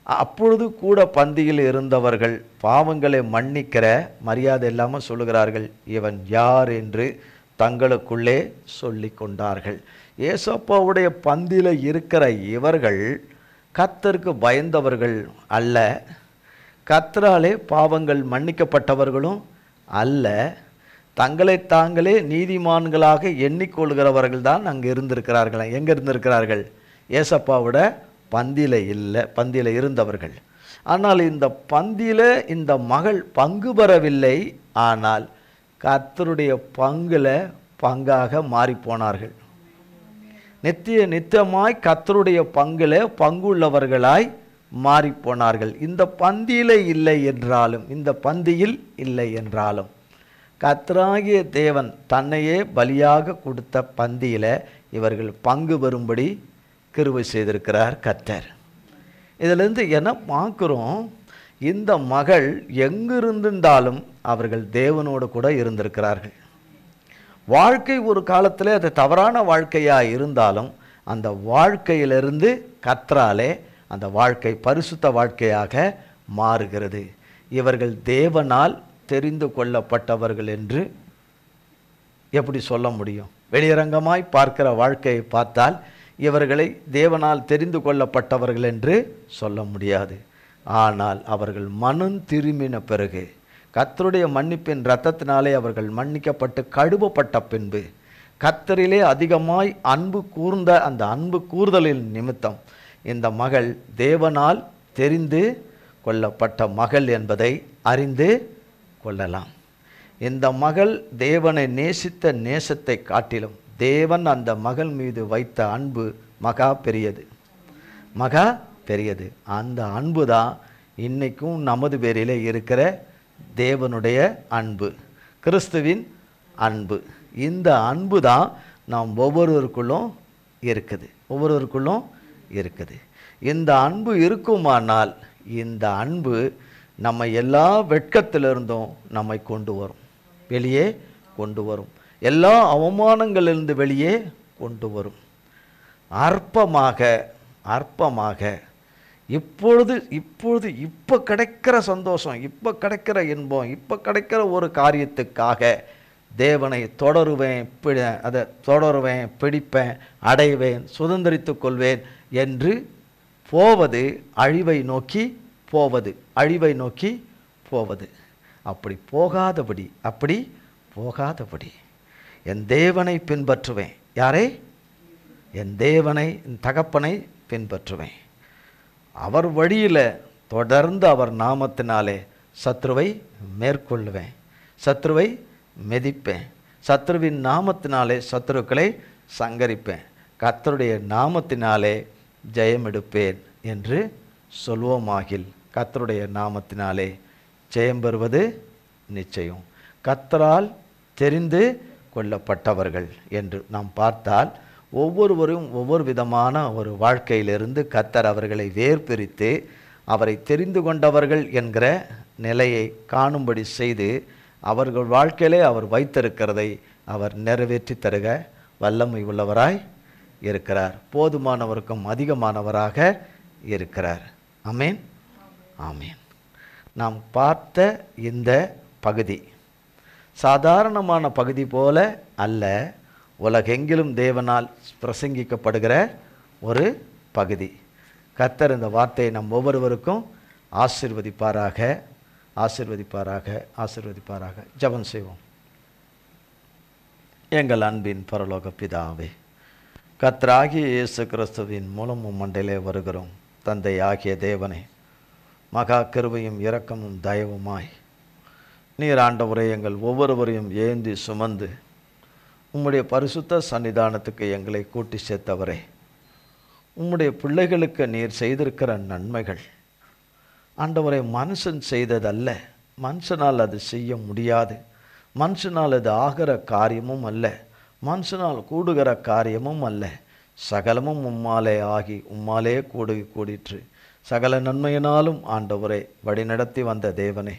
அப்பொழுது கூட பந்தியில் இருந்தவர்கள் பாவங்களை மன்னிக்கிற மரியாதை இல்லாமல் சொல்லுகிறார்கள், இவன் யார் என்று தங்களுக்குள்ளே சொல்லி கொண்டார்கள். ஏசப்பாவுடைய பந்தியில் இருக்கிற இவர்கள் கர்த்தருக்கு பயந்தவர்கள் அல்ல, கர்த்தராலே பாவங்கள் மன்னிக்கப்பட்டவர்களும் அல்ல, தங்களை தாங்களே நீதிமான்களாக எண்ணிக்கொள்கிறவர்கள் தான் அங்கே இருந்திருக்கிறார்கள். எங்கே இருந்திருக்கிறார்கள்? ஏசப்பாவோட பந்தியில் இருந்தவர்கள். ஆனால் இந்த பந்தியில் இந்த மகள் பங்கு பெறவில்லை, ஆனால் கர்த்தருடைய பங்காக மாறிப்போனார்கள். நித்தியமாய் கர்த்தருடைய பங்குள்ளவர்களாய் மாறிப்போனார்கள். இந்த பந்தியில் இல்லை என்றாலும், இந்த பந்தியில் இல்லை என்றாலும் கர்த்தராகிய தேவன் தன்னையே பலியாக கொடுத்த பந்தியில் இவர்கள் பங்கு பெறும்படி கிருபை செய்திருக்கிறார் கர்த்தர். இதிலிருந்து என்ன பார்க்குறோம்? இந்த மகள் எங்கிருந்தாலும் அவர்கள் தேவனோடு கூட இருந்திருக்கிறார்கள். வாழ்க்கை ஒரு காலத்தில் அது தவறான வாழ்க்கையாக இருந்தாலும் அந்த வாழ்க்கையிலிருந்து கர்த்தராலே அந்த வாழ்க்கை பரிசுத்த வாழ்க்கையாக மாறுகிறது. இவர்கள் தேவனால் தெரிந்து கொள்ளப்பட்டவர்கள் என்று எப்படி சொல்ல முடியும்? வெளியரங்கமாய் பார்க்கிற வாழ்க்கையை பார்த்தால் இவர்களை தேவனால் தெரிந்து கொள்ளப்பட்டவர்கள் என்று சொல்ல முடியாது. ஆனால் அவர்கள் மனம் திரும்பின பிறகு, கர்த்தருடைய மன்னிப்பின் இரத்தத்தினாலே அவர்கள் மன்னிக்கப்பட்டு கழுவப்பட்ட பின்பு, கர்த்தரிலே அதிகமாய் அன்பு கூர்ந்த அந்த அன்பு கூர்தலின் நிமித்தம் இந்த மகள் தேவனால் தெரிந்து கொள்ளப்பட்ட மகள் என்பதை அறிந்து கொள்ளலாம். இந்த மகள் தேவனை நேசித்த நேசத்தை காட்டிலும் தேவன் அந்த மகள் மீது வைத்த அன்பு மகா பெரியது, மகா பெரியது. அந்த அன்பு தான் இன்னைக்கும் நமது பேரிலே இருக்கிற தேவனுடைய அன்பு, கிறிஸ்துவின் அன்பு. இந்த அன்பு தான் நாம் ஒவ்வொருவருக்குள்ளும் இருக்குது. இந்த அன்பு இருக்குமானால் இந்த அன்பு நம்ம எல்லா வெட்கத்திலிருந்தும் நம்மை கொண்டு வரும், வெளியே கொண்டு வரும். எல்லா அவமானங்களிலிருந்து வெளியே கொண்டு வரும். அற்பமாக இப்போ கிடைக்கிற சந்தோஷம், இப்போ கிடைக்கிற இன்பம், இப்போ கிடைக்கிற ஒரு காரியத்துக்காக தேவனை தொடருவேன், பிடிப்பேன், அடைவேன், சுதந்திரித்து கொள்வேன் என்று போவது அழிவை நோக்கி போவது. அப்படி போகாதபடி என் தேவனை பின்பற்றுவேன். யாரை? என் தேவனை, என் தகப்பனை பின்பற்றுவேன். அவர் வழியில் தொடர்ந்து அவர் நாமத்தினாலே சத்ருவை மேற்கொள்ளுவேன், சத்ருவை மிதிப்பேன், சத்ருவின் நாமத்தினாலே சத்ருக்களை சங்கரிப்பேன், கர்த்தருடைய நாமத்தினாலே ஜெயம் எடுப்பேன் என்று சொல்வோமாகில் கர்த்தருடைய நாமத்தினாலே ஜெயம் பெறுவது நிச்சயம். கர்த்தரால் தெரிந்து கொள்ளப்பட்டவர்கள் என்று நாம் பார்த்தால் ஒவ்வொருவரும் ஒவ்வொரு விதமான ஒரு வாழ்க்கையிலிருந்து கர்த்தர் அவர்களை வேர்பிரித்து அவரை தெரிந்து கொண்டவர்கள் என்கிற நிலையை காணும்படி செய்து அவர்கள் வாழ்க்கையிலே அவர் வைத்திருக்கிறதை அவர் நிறைவேற்றி தருக வல்லமை உள்ளவராய் இருக்கிறார். போதுமானவருக்கும் அதிகமானவராக இருக்கிறார். ஆமேன், ஆமேன். நாம் பார்த்த இந்த பகுதி சாதாரணமான பகுதி போல அல்ல, உலகெங்கிலும் தேவனால் பிரசங்கிக்கப்படுகிற ஒரு பகுதி. கர்த்தர் இந்த வார்த்தையை நம் ஒவ்வொருவருக்கும் ஆசீர்வதிப்பாராக. ஜெபம் செய்வோம். எங்கள் அன்பின் பரலோக பிதாவே, கர்த்தராகிய இயேசு கிறிஸ்துவின் மூலமும் மண்டையிலே வருகிறோம். தந்தை ஆகிய தேவனே, மகா கிருபையும் இரக்கமும் தயவுமாய் நீர் ஆண்டவரே எங்கள் ஒவ்வொருவரையும் ஏந்தி சுமந்து உம்முடைய பரிசுத்த சன்னிதானத்துக்கு எங்களை கூட்டி சேர்த்தவரே, உம்முடைய பிள்ளைகளுக்கு நீர் செய்திருக்கிற நன்மைகள் ஆண்டவரே மனுஷன் செய்ததல்ல, மனுஷனால் அது செய்ய முடியாது, மனுஷனால் அது ஆகிற காரியமும் அல்ல, மனுஷனால் கூடுகிற காரியமும் அல்ல. சகலமும் உம்மாலே ஆகி உம்மாலே கூடிற்று. சகல நன்மையினாலும் ஆண்டவரை வழிநடத்தி வந்த தேவனே,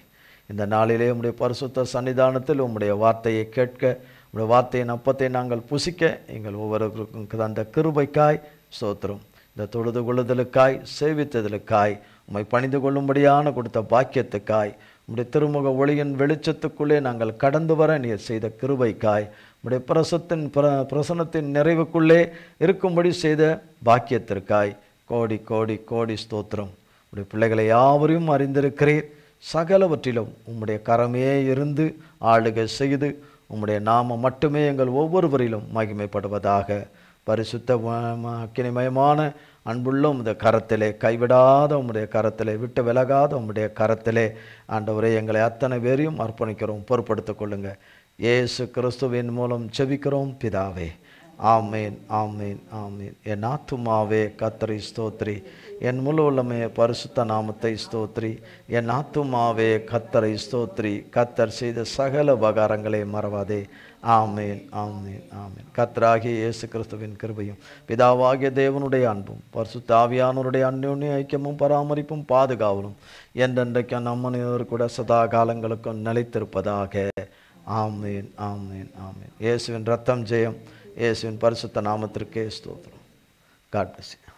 இந்த நாளிலே உம்முடைய பரிசுத்த சன்னிதானத்தில் உம்முடைய வார்த்தையை கேட்க, உம்முடைய வார்த்தையின் அப்பத்தை நாங்கள் புசிக்க எங்கள் ஒவ்வொருவருக்கும் அந்த கிருபைக்காய் ஸ்தோத்திரம். இந்த தொழுது கொள்ளுதலுக்காய், சேவித்ததலுக்காய், உம்மை பணிந்து கொள்ளும்படியான கொடுத்த பாக்கியத்துக்காய், உம்முடைய திருமுக ஒளியின் வெளிச்சத்துக்குள்ளே நாங்கள் கடந்து வர நீர் செய்த கிருபைக்காய், உம்முடைய பிரசனத்தின் நிறைவுக்குள்ளே இருக்கும்படி செய்த பாக்கியத்திற்காய் கோடி கோடி கோடி ஸ்தோத்திரம். உம்முடைய பிள்ளைகளை யாவரையும் அறிந்திருக்கிறீர். சகலவற்றிலும் உம்முடைய கரமே இருந்து ஆளுகை செய்து உம்முடைய நாமம் மட்டுமே எங்கள் ஒவ்வொருவரிலும் மகிமைப்படுவதாக. பரிசுத்த அக்கினிமயமான அன்புள்ள உம்முடைய கரத்திலே, கைவிடாத உம்முடைய கரத்திலே, விட்டு விலகாத உம்முடைய கரத்திலே ஆண்டவரே எங்களை அத்தனை பேரையும் அர்ப்பணிக்கிறோம். பொறுப்படுத்திக் கொள்ளுங்க. இயேசு கிறிஸ்துவின் மூலம் ஜெபிக்கிறோம் பிதாவே, ஆமேன் ஆமேன் ஆமேன். என் ஆத்துமாவே கர்த்தரை ஸ்தோத்திரி, என் முழு உள்ளமே பரிசுத்த நாமத்தை ஸ்தோத்திரி. என் ஆத்துமாவே கர்த்தரை ஸ்தோத்திரி, கர்த்தர் செய்த சகல உபகாரங்களை மறவாதே. ஆமேன் ஆமேன் ஆமேன். கர்த்தராகிய இயேசு கிறிஸ்துவின் கிருபையும் பிதாவாகிய தேவனுடைய அன்பும் பரிசுத்த ஆவியானவருடைய அந்யோன்ய ஐக்கியமும் பராமரிப்பும் பாதுகாவலும் என்றென்றைக்கும் நம்மனையோர் கூட சதா காலங்களுக்கும் நிலைத்திருப்பதாக. ஆமேன் ஆமேன் ஆமேன். இயேசுவின் ரத்தம் ஜெயம். இயேசுவின் பரிசுத்த நாமத்திற்கே ஸ்தோத்திரம். God bless you.